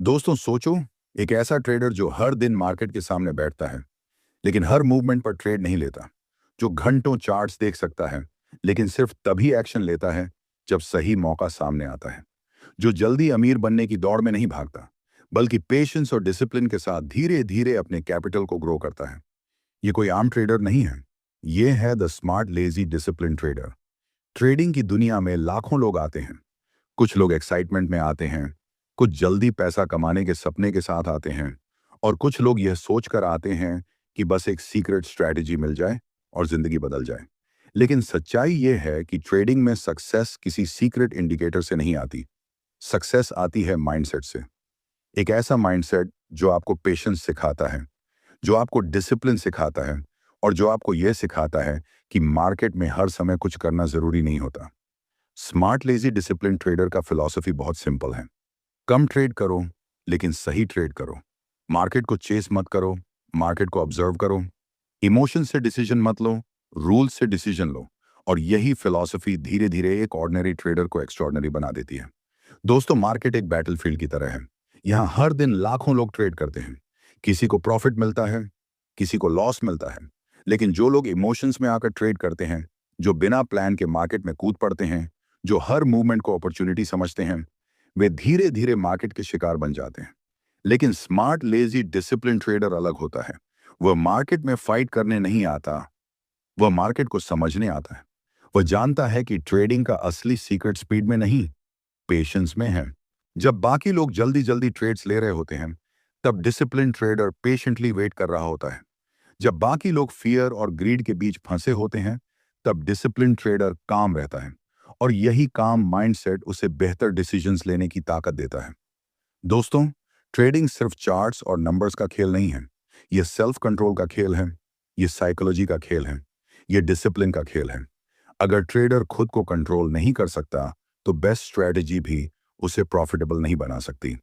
दोस्तों सोचो, एक ऐसा ट्रेडर जो हर दिन मार्केट के सामने बैठता है लेकिन हर मूवमेंट पर ट्रेड नहीं लेता, जो घंटों चार्ट्स देख सकता है लेकिन सिर्फ तभी एक्शन लेता है जब सही मौका सामने आता है, जो जल्दी अमीर बनने की दौड़ में नहीं भागता बल्कि पेशेंस और डिसिप्लिन के साथ धीरे धीरे अपने कैपिटल को ग्रो करता है। ये कोई आम ट्रेडर नहीं है, ये है the smart lazy discipline trader. Trading की दुनिया में लाखों लोग आते हैं। कुछ लोग एक्साइटमेंट में आते हैं, कुछ जल्दी पैसा कमाने के सपने के साथ आते हैं और कुछ लोग यह सोचकर आते हैं कि बस एक सीक्रेट स्ट्रैटेजी मिल जाए और जिंदगी बदल जाए। लेकिन सच्चाई यह है कि ट्रेडिंग में सक्सेस किसी सीक्रेट इंडिकेटर से नहीं आती। सक्सेस आती है माइंडसेट से। एक ऐसा माइंडसेट जो आपको पेशेंस सिखाता है, जो आपको डिसिप्लिन सिखाता है और जो आपको यह सिखाता है कि मार्केट में हर समय कुछ करना जरूरी नहीं होता। स्मार्ट लेजी डिसिप्लिन ट्रेडर का फिलॉसफी बहुत सिंपल है। कम ट्रेड करो लेकिन सही ट्रेड करो। मार्केट को चेस मत करो, मार्केट को ऑब्जर्व करो। इमोशन से डिसीजन मत लो, रूल से डिसीजन लो। और यही फिलॉसफी धीरे धीरे एक ऑर्डिनरी ट्रेडर को एक्स्ट्रॉर्डिनरी बना देती है। दोस्तों, मार्केट एक बैटलफील्ड की तरह है। यहाँ हर दिन लाखों लोग ट्रेड करते हैं। किसी को प्रॉफिट मिलता है, किसी को लॉस मिलता है। लेकिन जो लोग इमोशंस में आकर ट्रेड करते हैं, जो बिना प्लान के मार्केट में कूद पड़ते हैं, जो हर मूवमेंट को अपॉर्चुनिटी समझते हैं, वे धीरे धीरे मार्केट के शिकार बन जाते हैं। लेकिन स्मार्ट लेजी डिसिप्लिन ट्रेडर अलग होता है। वह मार्केट में फाइट करने नहीं आता, वह मार्केट को समझने आता है। वह जानता है कि ट्रेडिंग का असली सीक्रेट स्पीड में नहीं, पेशेंस में है। जब बाकी लोग जल्दी जल्दी ट्रेड्स ले रहे होते हैं, तब डिसिप्लिन ट्रेडर पेशेंटली वेट कर रहा होता है। जब बाकी लोग फियर और ग्रीड के बीच फंसे होते हैं, तब डिसिप्लिन ट्रेडर काम रहता है। और यही काम माइंडसेट उसे बेहतर डिसीजंस लेने की ताकत देता है। दोस्तों, ट्रेडिंग सिर्फ चार्ट्स और नंबर्स का खेल नहीं है। यह सेल्फ कंट्रोल का खेल है, यह साइकोलॉजी का खेल है, यह डिसिप्लिन का खेल है। अगर ट्रेडर खुद को कंट्रोल नहीं कर सकता, तो बेस्ट स्ट्रेटेजी भी उसे प्रॉफिटेबल नहीं बना सकती।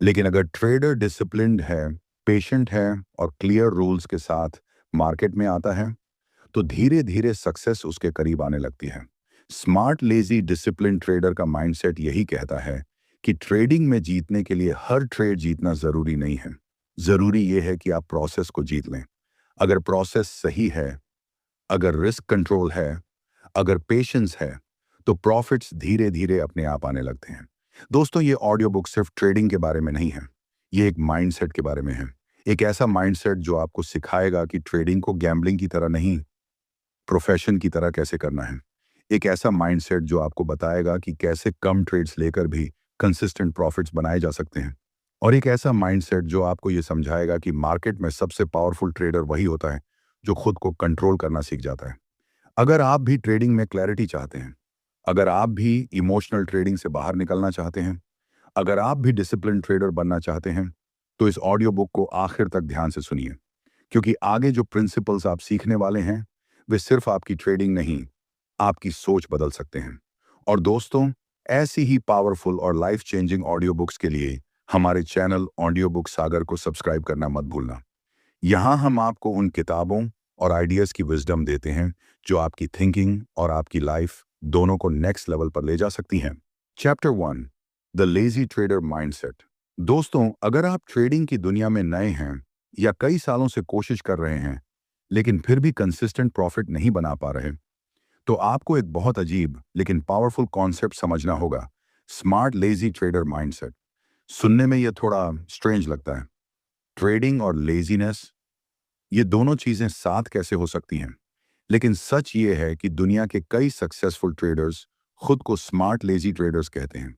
लेकिन अगर ट्रेडर डिसिप्लिन्ड है, पेशेंट है और क्लियर रूल्स के साथ मार्केट में आता है, तो धीरे धीरे सक्सेस उसके करीब आने लगती है। स्मार्ट लेजी डिसिप्लिन ट्रेडर का माइंडसेट यही कहता है कि ट्रेडिंग में जीतने के लिए हर ट्रेड जीतना जरूरी नहीं है। जरूरी यह है कि आप प्रोसेस को जीत लें। अगर प्रोसेस सही है, अगर रिस्क कंट्रोल है, अगर पेशेंस है, तो प्रॉफिट्स धीरे धीरे अपने आप आने लगते हैं। दोस्तों, ये ऑडियो बुक सिर्फ ट्रेडिंग के बारे में नहीं है, ये एक माइंडसेट के बारे में है। एक ऐसा माइंडसेट जो आपको सिखाएगा कि ट्रेडिंग को गैम्बलिंग की तरह नहीं, प्रोफेशन की तरह कैसे करना है। एक ऐसा माइंडसेट जो आपको बताएगा कि कैसे कम ट्रेड्स लेकर भी कंसिस्टेंट प्रॉफिट्स बनाए जा सकते हैं। और एक ऐसा माइंडसेट जो आपको ये समझाएगा कि मार्केट में सबसे पावरफुल ट्रेडर वही होता है जो खुद को कंट्रोल करना सीख जाता है। अगर आप भी ट्रेडिंग में क्लैरिटी चाहते हैं, अगर आप भी इमोशनल ट्रेडिंग से बाहर निकलना चाहते हैं, अगर आप भी डिसिप्लिन ट्रेडर बनना चाहते हैं, तो इस ऑडियो बुक को आखिर तक ध्यान से सुनिए। क्योंकि आगे जो प्रिंसिपल्स आप सीखने वाले हैं, वे सिर्फ आपकी ट्रेडिंग नहीं, आपकी सोच बदल सकते हैं। और दोस्तों, ऐसी ही पावरफुल और लाइफ चेंजिंग ऑडियो बुक्स के लिए हमारे चैनल ऑडियो बुक सागर को सब्सक्राइब करना मत भूलना। यहाँ हम आपको उन किताबों और आइडियाज़ की विजडम देते हैं जो आपकी थिंकिंग और आपकी लाइफ दोनों को नेक्स्ट लेवल पर ले जा सकती हैं। Chapter 1, the lazy trader mindset. दोस्तों, अगर आप ट्रेडिंग की दुनिया में नए हैं या कई सालों से कोशिश कर रहे हैं लेकिन फिर भी कंसिस्टेंट प्रॉफिट नहीं बना पा रहे, तो आपको एक बहुत अजीब लेकिन पावरफुल कॉन्सेप्ट समझना होगा, स्मार्ट लेजी ट्रेडर माइंडसेट। सुनने में यह थोड़ा स्ट्रेंज लगता है। ट्रेडिंग और लेजीनेस, ये दोनों चीजें साथ कैसे हो सकती हैं? लेकिन सच ये है कि दुनिया के कई सक्सेसफुल ट्रेडर्स खुद को स्मार्ट लेजी ट्रेडर्स कहते हैं।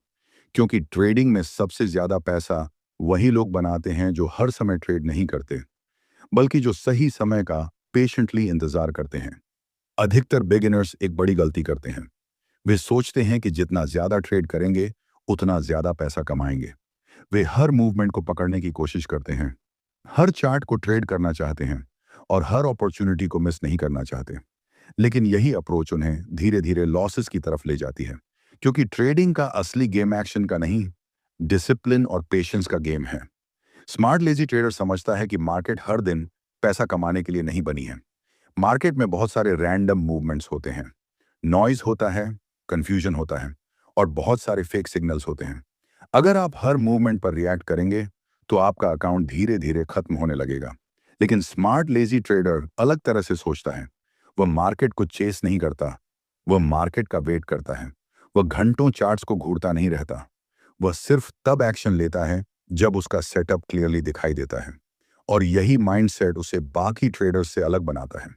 क्योंकि ट्रेडिंग में सबसे ज्यादा पैसा वही लोग बनाते हैं जो हर समय ट्रेड नहीं करते, बल्कि जो सही समय का पेशेंटली इंतजार करते हैं। अधिकतर बिगिनर्स एक बड़ी गलती करते हैं। वे सोचते हैं कि जितना ज्यादा ट्रेड करेंगे उतना ज्यादा पैसा कमाएंगे। वे हर मूवमेंट को पकड़ने की कोशिश करते हैं, हर चार्ट को ट्रेड करना चाहते हैं और हर अपॉर्चुनिटी को मिस नहीं करना चाहते। लेकिन यही अप्रोच उन्हें धीरे धीरे लॉसेस की तरफ ले जाती है। क्योंकि ट्रेडिंग का असली गेम एक्शन का नहीं, डिसिप्लिन और पेशेंस का गेम है। स्मार्ट लेजी ट्रेडर समझता है कि मार्केट हर दिन पैसा कमाने के लिए नहीं बनी है। मार्केट में बहुत सारे रैंडम मूवमेंट्स होते हैं, नॉइज होता है, कंफ्यूजन होता है और बहुत सारे फेक सिग्नल्स होते हैं। अगर आप हर मूवमेंट पर रिएक्ट करेंगे तो आपका अकाउंट धीरे धीरे खत्म होने लगेगा। लेकिन स्मार्ट लेजी ट्रेडर अलग तरह से सोचता है। वह मार्केट को चेस नहीं करता, वह मार्केट का वेट करता है। वह घंटों चार्ट्स को घूरता नहीं रहता। वह सिर्फ तब एक्शन लेता है जब उसका सेटअप क्लियरली दिखाई देता है। और यही माइंडसेट उसे बाकी ट्रेडर्स से अलग बनाता है।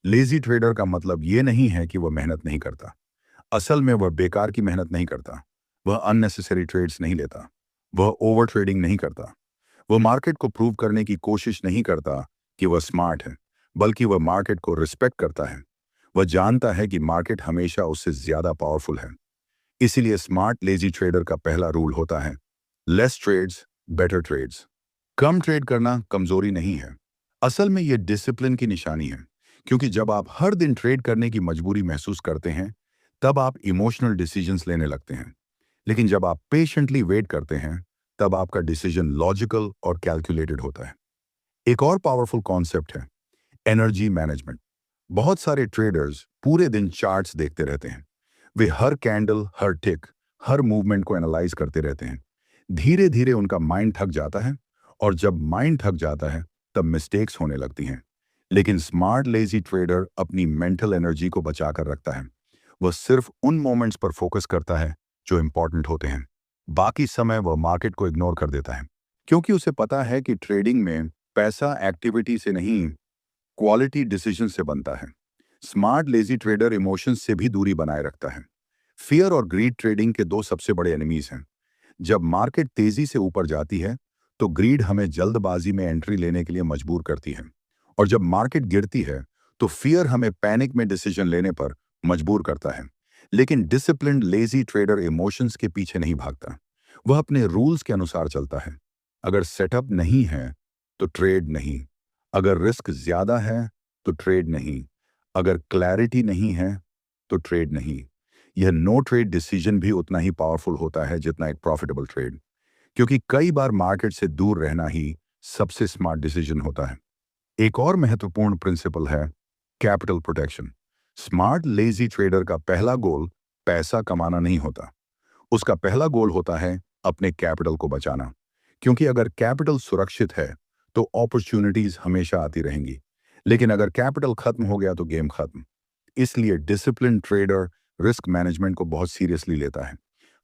लेजी ट्रेडर का मतलब ये नहीं है कि वह मेहनत नहीं करता। असल में वह बेकार की मेहनत नहीं करता। वह अननेसेसरी ट्रेड्स नहीं लेता। वह ओवर ट्रेडिंग नहीं करता। वह मार्केट को प्रूव करने की कोशिश नहीं करता कि वह स्मार्ट है, बल्कि वह मार्केट को रिस्पेक्ट करता है। वह जानता है कि मार्केट हमेशा उससे ज्यादा पावरफुल है। इसीलिए स्मार्ट लेजी ट्रेडर का पहला रूल होता है, लेस ट्रेड्स बेटर ट्रेड्स। कम ट्रेड करना कमजोरी नहीं है। असल में यह डिसिप्लिन की निशानी है। क्योंकि जब आप हर दिन ट्रेड करने की मजबूरी महसूस करते हैं, तब आप इमोशनल डिसीजंस लेने लगते हैं। लेकिन जब आप पेशेंटली वेट करते हैं, तब आपका डिसीजन लॉजिकल और कैलकुलेटेड होता है। एक और पावरफुल कॉन्सेप्ट है एनर्जी मैनेजमेंट। बहुत सारे ट्रेडर्स पूरे दिन चार्ट्स देखते रहते हैं। वे हर कैंडल, हर टिक, हर मूवमेंट को एनालाइज करते रहते हैं। धीरे धीरे उनका माइंड थक जाता है, और जब माइंड थक जाता है तब मिस्टेक्स होने लगती हैं। लेकिन स्मार्ट लेजी ट्रेडर अपनी मेंटल एनर्जी को बचाकर रखता है। वह सिर्फ उन मोमेंट्स पर फोकस करता है जो इंपॉर्टेंट होते हैं। बाकी समय वह मार्केट को इग्नोर कर देता है, क्योंकि उसे पता है कि ट्रेडिंग में पैसा एक्टिविटी से नहीं, क्वालिटी डिसीजन से बनता है। स्मार्ट लेजी ट्रेडर इमोशंस से भी दूरी बनाए रखता है। फियर और ग्रीड ट्रेडिंग के दो सबसे बड़े एनिमीज हैं। जब मार्केट तेजी से ऊपर जाती है तो ग्रीड हमें जल्दबाजी में एंट्री लेने के लिए मजबूर करती है, और जब मार्केट गिरती है तो फियर हमें पैनिक में डिसीजन लेने पर मजबूर करता है। लेकिन डिसिप्लिन्ड लेजी ट्रेडर इमोशंस के पीछे नहीं भागता। वह अपने रूल्स के अनुसार चलता है। अगर सेटअप नहीं है तो ट्रेड नहीं। अगर रिस्क ज्यादा है तो ट्रेड नहीं। अगर क्लैरिटी नहीं है तो ट्रेड नहीं। यह नो ट्रेड डिसीजन भी उतना ही पावरफुल होता है जितना एक प्रॉफिटेबल ट्रेड, क्योंकि कई बार मार्केट से दूर रहना ही सबसे स्मार्ट डिसीजन होता है। एक और महत्वपूर्ण प्रिंसिपल है capital protection. Smart lazy trader का पहला गोल पैसा कमाना नहीं होता। उसका पहला गोल होता है अपने कैपिटल को बचाना। क्योंकि अगर कैपिटल सुरक्षित है तो अपॉर्चुनिटीज हमेशा आती रहेंगी। लेकिन अगर कैपिटल खत्म हो गया तो गेम खत्म। इसलिए डिसिप्लिन ट्रेडर रिस्क मैनेजमेंट को बहुत सीरियसली लेता है।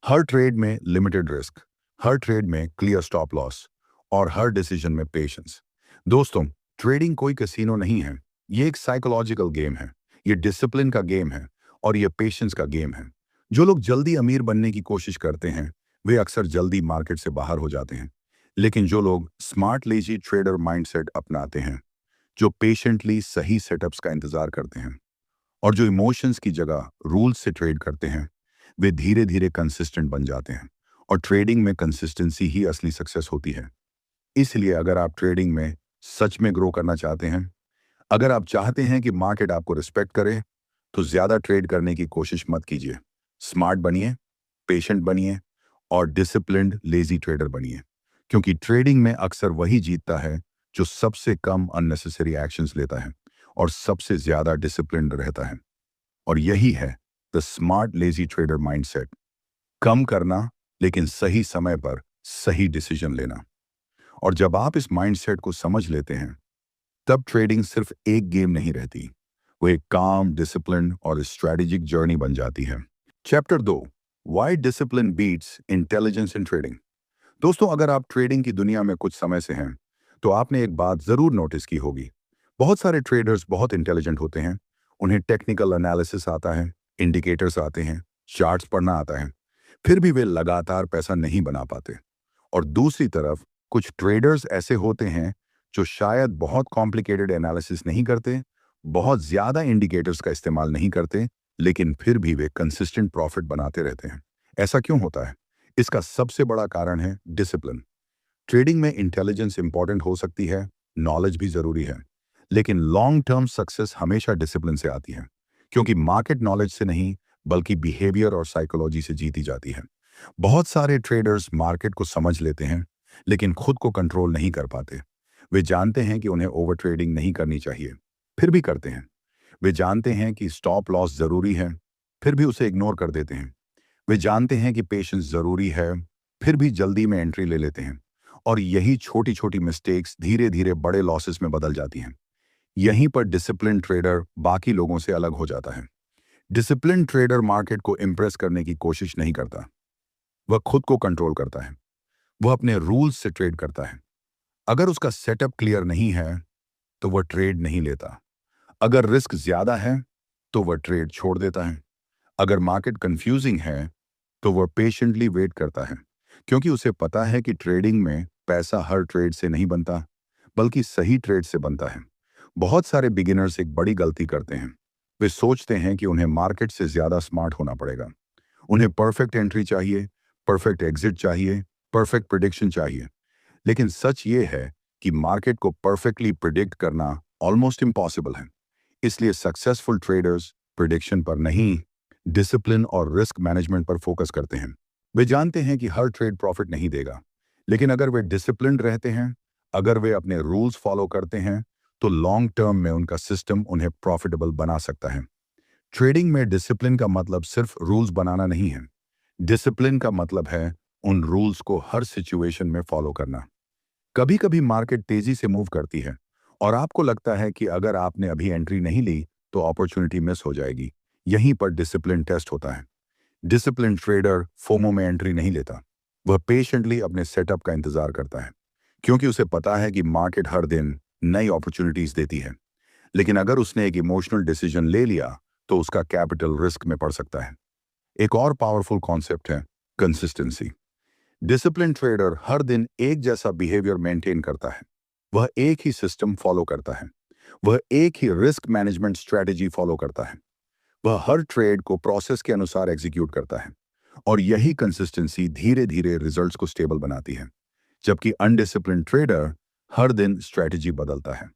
हर ट्रेड में लिमिटेड रिस्क, हर ट्रेड में क्लियर स्टॉप लॉस, और हर डिसीजन में पेशेंस। दोस्तों, ट्रेडिंग कोई कैसीनो नहीं है। ये एक साइकोलॉजिकल गेम है। ये डिसिप्लिन का गेम है, और ये पेशेंस का गेम है। जो लोग जल्दी अमीर बनने की कोशिश करते हैं वे अक्सर जल्दी मार्केट से बाहर हो जाते हैं। लेकिन जो लोग स्मार्ट लेजी ट्रेडर माइंडसेट अपनाते हैं, जो पेशेंटली सही सेटअप्स का इंतजार करते हैं, और जो इमोशंस की जगह रूल्स से ट्रेड करते हैं, वे धीरे धीरे कंसिस्टेंट बन जाते हैं। और ट्रेडिंग में कंसिस्टेंसी ही असली सक्सेस होती है। इसलिए अगर आप ट्रेडिंग में सच में ग्रो करना चाहते हैं, अगर आप चाहते हैं कि मार्केट आपको रिस्पेक्ट करे, तो ज्यादा ट्रेड करने की कोशिश मत कीजिए। स्मार्ट बनिए, पेशेंट बनिए, और डिसिप्लिन्ड लेजी ट्रेडर बनिए। क्योंकि ट्रेडिंग में अक्सर वही जीतता है जो सबसे कम अननेसेसरी एक्शंस लेता है और सबसे ज्यादा डिसिप्लिन्ड रहता है। और यही है the smart lazy trader mindset. कम करना, लेकिन सही समय पर सही डिसीजन लेना। और जब आप इस माइंडसेट को समझ लेते हैं, तब ट्रेडिंग सिर्फ एक गेम नहीं रहती। वो एक काम, डिसिप्लिन और स्ट्रेटेजिक जर्नी बन जाती है। Chapter 2, why discipline beats intelligence in trading. दोस्तों, अगर आप ट्रेडिंग की दुनिया में कुछ समय से हैं, तो आपने एक बात जरूर नोटिस की होगी। बहुत सारे ट्रेडर्स बहुत इंटेलिजेंट होते हैं। उन्हें टेक्निकल एनालिसिस आता है, इंडिकेटर्स आते हैं, चार्ट्स पढ़ना आता है। फिर भी वे लगातार पैसा नहीं बना पाते। और दूसरी तरफ कुछ ट्रेडर्स ऐसे होते हैं जो शायद बहुत कॉम्प्लिकेटेड एनालिसिस नहीं करते, बहुत ज्यादा इंडिकेटर्स का इस्तेमाल नहीं करते, लेकिन फिर भी वे कंसिस्टेंट प्रॉफिट बनाते रहते हैं। ऐसा क्यों होता है? इसका सबसे बड़ा कारण है डिसिप्लिन। ट्रेडिंग में इंटेलिजेंस इंपॉर्टेंट हो सकती है, नॉलेज भी जरूरी है, लेकिन लॉन्ग टर्म सक्सेस हमेशा डिसिप्लिन से आती है। क्योंकि मार्केट नॉलेज से नहीं, बल्कि बिहेवियर और साइकोलॉजी से जीती जाती है। बहुत सारे ट्रेडर्स मार्केट को समझ लेते हैं, लेकिन खुद को कंट्रोल नहीं कर पाते। वे जानते हैं कि उन्हें ओवर ट्रेडिंग नहीं करनी चाहिए, फिर भी करते हैं। वे जानते हैं कि स्टॉप लॉस जरूरी है, फिर भी उसे इग्नोर कर देते हैं। वे जानते हैं कि पेशेंस जरूरी है, फिर भी जल्दी में एंट्री ले लेते हैं। और यही छोटी छोटी मिस्टेक्स धीरे धीरे बड़े लॉसेस में बदल जाती हैं। यहीं पर डिसिप्लिन ट्रेडर बाकी लोगों से अलग हो जाता है। डिसिप्लिन ट्रेडर मार्केट को इंप्रेस करने की कोशिश नहीं करता। वह खुद को कंट्रोल करता है। वह अपने रूल्स से ट्रेड करता है। अगर उसका सेटअप क्लियर नहीं है तो वह ट्रेड नहीं लेता। अगर रिस्क ज्यादा है तो वह ट्रेड छोड़ देता है। अगर मार्केट कंफ्यूजिंग है तो वह पेशेंटली वेट करता है, क्योंकि उसे पता है कि ट्रेडिंग में पैसा हर ट्रेड से नहीं बनता, बल्कि सही ट्रेड से बनता है। बहुत सारे बिगिनर्स एक बड़ी गलती करते हैं। वे सोचते हैं कि उन्हें मार्केट से ज्यादा स्मार्ट होना पड़ेगा। उन्हें परफेक्ट एंट्री चाहिए, परफेक्ट एग्जिट चाहिए, परफेक्ट प्रिडिक्शन चाहिए। लेकिन सच ये है कि मार्केट को परफेक्टली प्रिडिक्ट करना ऑलमोस्ट इम्पॉसिबल है। इसलिए सक्सेसफुल ट्रेडर्स प्रिडिक्शन पर नहीं, डिसिप्लिन और रिस्क मैनेजमेंट पर फोकस करते हैं। वे जानते हैं कि हर ट्रेड प्रॉफिट नहीं देगा, लेकिन अगर वे डिसिप्लिन्ड रहते हैं, अगर वे अपने रूल्स फॉलो करते हैं, तो लॉन्ग टर्म में उनका सिस्टम उन्हें प्रॉफिटेबल बना सकता है। ट्रेडिंग में डिसिप्लिन का मतलब सिर्फ रूल्स बनाना नहीं है। डिसिप्लिन का मतलब है उन रूल्स को हर सिचुएशन में फॉलो करना। कभी कभी मार्केट तेजी से मूव करती है और आपको लगता है कि अगर आपने अभी एंट्री नहीं ली तो अपॉर्चुनिटी मिस हो जाएगी। यहीं पर डिसिप्लिन टेस्ट होता है। डिसिप्लिन ट्रेडर फोमो में एंट्री नहीं लेता। वह पेशेंटली अपने सेटअप का इंतजार करता है, क्योंकि उसे पता है कि मार्केट हर दिन नई अपॉर्चुनिटीज देती है। लेकिन अगर उसने एक इमोशनल डिसीजन ले लिया तो उसका कैपिटल रिस्क में पड़ सकता है। एक और पावरफुल कॉन्सेप्ट है कंसिस्टेंसी। डिसिप्लिन ट्रेडर हर दिन एक जैसा बिहेवियर मेंटेन करता है। वह एक ही सिस्टम फॉलो करता है। वह एक ही रिस्क मैनेजमेंट स्ट्रेटेजी फॉलो करता है। वह हर ट्रेड को प्रोसेस के अनुसार एग्जीक्यूट करता है। और यही कंसिस्टेंसी धीरे धीरे रिजल्ट्स को स्टेबल बनाती है। जबकि अनडिसिप्लिन ट्रेडर हर दिन स्ट्रेटेजी बदलता है।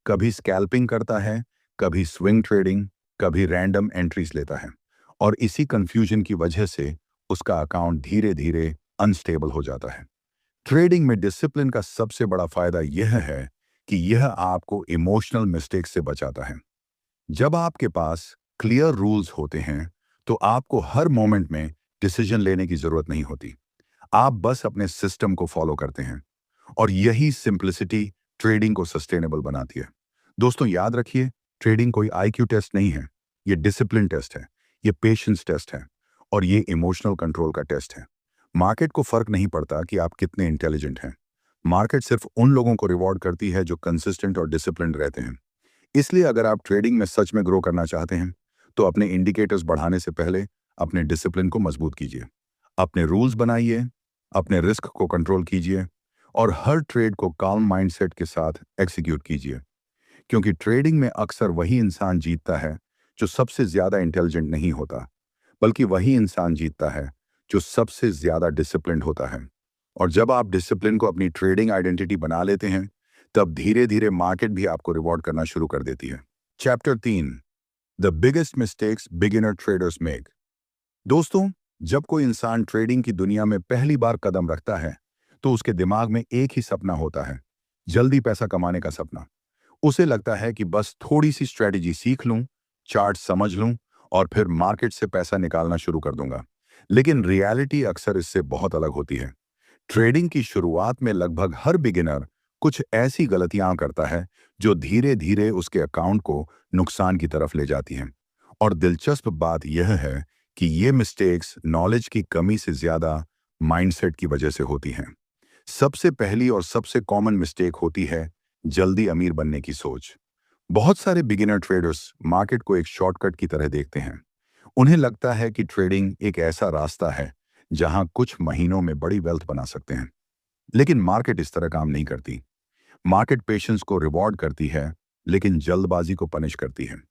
कभी स्कैल्पिंग करता है, कभी स्विंग ट्रेडिंग, कभी रैंडम एंट्रीज लेता है। और इसी कंफ्यूजन की वजह से उसका अकाउंट धीरे धीरे अनस्टेबल हो जाता है। ट्रेडिंग में डिसिप्लिन का सबसे बड़ा फायदा यह है कि यह आपको इमोशनल मिस्टेक से बचाता है। जब आपके पास क्लियर रूल्स होते हैं तो आपको हर मोमेंट में डिसीजन लेने की जरूरत नहीं होती। आप बस अपने सिस्टम को फॉलो करते हैं। और यही सिंप्लिसिटी ट्रेडिंग को सस्टेनेबल बनाती है। दोस्तों याद रखिए, ट्रेडिंग कोई आईक्यू टेस्ट नहीं है। ये डिसिप्लिन टेस्ट है, ये पेशेंस टेस्ट है, और ये इमोशनल कंट्रोल का टेस्ट है। मार्केट को फर्क नहीं पड़ता कि आप कितने इंटेलिजेंट हैं। मार्केट सिर्फ उन लोगों को रिवॉर्ड करती है जो कंसिस्टेंट और डिसिप्लिन रहते हैं। इसलिए अगर आप ट्रेडिंग में सच में ग्रो करना चाहते हैं तो अपने इंडिकेटर्स बढ़ाने से पहले अपने डिसिप्लिन को मजबूत कीजिए। अपने रूल्स बनाइए, अपने रिस्क को कंट्रोल कीजिए, और हर ट्रेड को काम माइंडसेट के साथ एग्जीक्यूट कीजिए। क्योंकि ट्रेडिंग में अक्सर वही इंसान जीतता है जो सबसे ज्यादा इंटेलिजेंट नहीं होता, बल्कि वही इंसान जीतता है जो सबसे ज्यादा डिसिप्लिन्ड होता है। और जब आप डिसिप्लिन को अपनी ट्रेडिंग आइडेंटिटी बना लेते हैं, तब धीरे धीरे मार्केट भी आपको रिवॉर्ड करना शुरू कर देती है। Chapter 3, the biggest mistakes beginner traders make. दोस्तों, जब कोई इंसान ट्रेडिंग की दुनिया में पहली बार कदम रखता है तो उसके दिमाग में एक ही सपना होता है, जल्दी पैसा कमाने का सपना। उसे लगता है कि बस थोड़ी सी स्ट्रेटेजी सीख लूं, चार्ट समझ लूं, और फिर मार्केट से पैसा निकालना शुरू कर दूंगा। लेकिन रियलिटी अक्सर इससे बहुत अलग होती है। ट्रेडिंग की शुरुआत में लगभग हर बिगिनर कुछ ऐसी गलतियां करता है जो धीरे धीरे उसके अकाउंट को नुकसान की तरफ ले जाती हैं। और दिलचस्प बात यह है कि ये मिस्टेक्स नॉलेज की कमी से ज्यादा माइंडसेट की वजह से होती हैं। सबसे पहली और सबसे कॉमन मिस्टेक होती है जल्दी अमीर बनने की सोच। बहुत सारे बिगिनर ट्रेडर्स मार्केट को एक शॉर्टकट की तरह देखते हैं। उन्हें लगता है कि ट्रेडिंग एक ऐसा रास्ता है जहां कुछ महीनों में बड़ी वेल्थ बना सकते हैं। लेकिन मार्केट इस तरह काम नहीं करती। मार्केट पेशेंस को रिवॉर्ड करती है, लेकिन जल्दबाजी को पनिश करती है।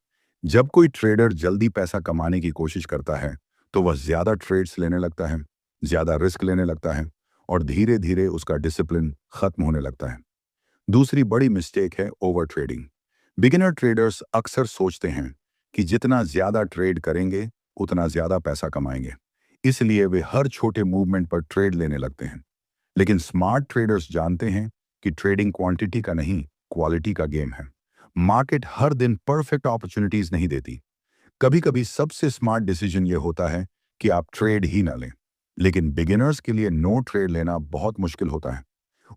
जब कोई ट्रेडर जल्दी पैसा कमाने की कोशिश करता है तो वह ज्यादा ट्रेड्स लेने लगता है, ज्यादा रिस्क लेने लगता है, और धीरे धीरे उसका डिसिप्लिन खत्म होने लगता है। दूसरी बड़ी मिस्टेक है ओवर ट्रेडिंग। बिगिनर ट्रेडर्स अक्सर सोचते हैं कि जितना ज्यादा ट्रेड करेंगे उतना ज्यादा पैसा कमाएंगे, इसलिए वे हर छोटे मूवमेंट पर ट्रेड लेने लगते हैं। लेकिन स्मार्ट ट्रेडर्स जानते हैं कि ट्रेडिंग क्वांटिटी का नहीं, क्वालिटी का गेम है। मार्केट हर दिन परफेक्ट अपॉर्चुनिटीज नहीं देती। कभी कभी सबसे स्मार्ट डिसीजन यह होता है कि आप ट्रेड ही ना लें। लेकिन बिगिनर्स के लिए नो ट्रेड लेना बहुत मुश्किल होता है।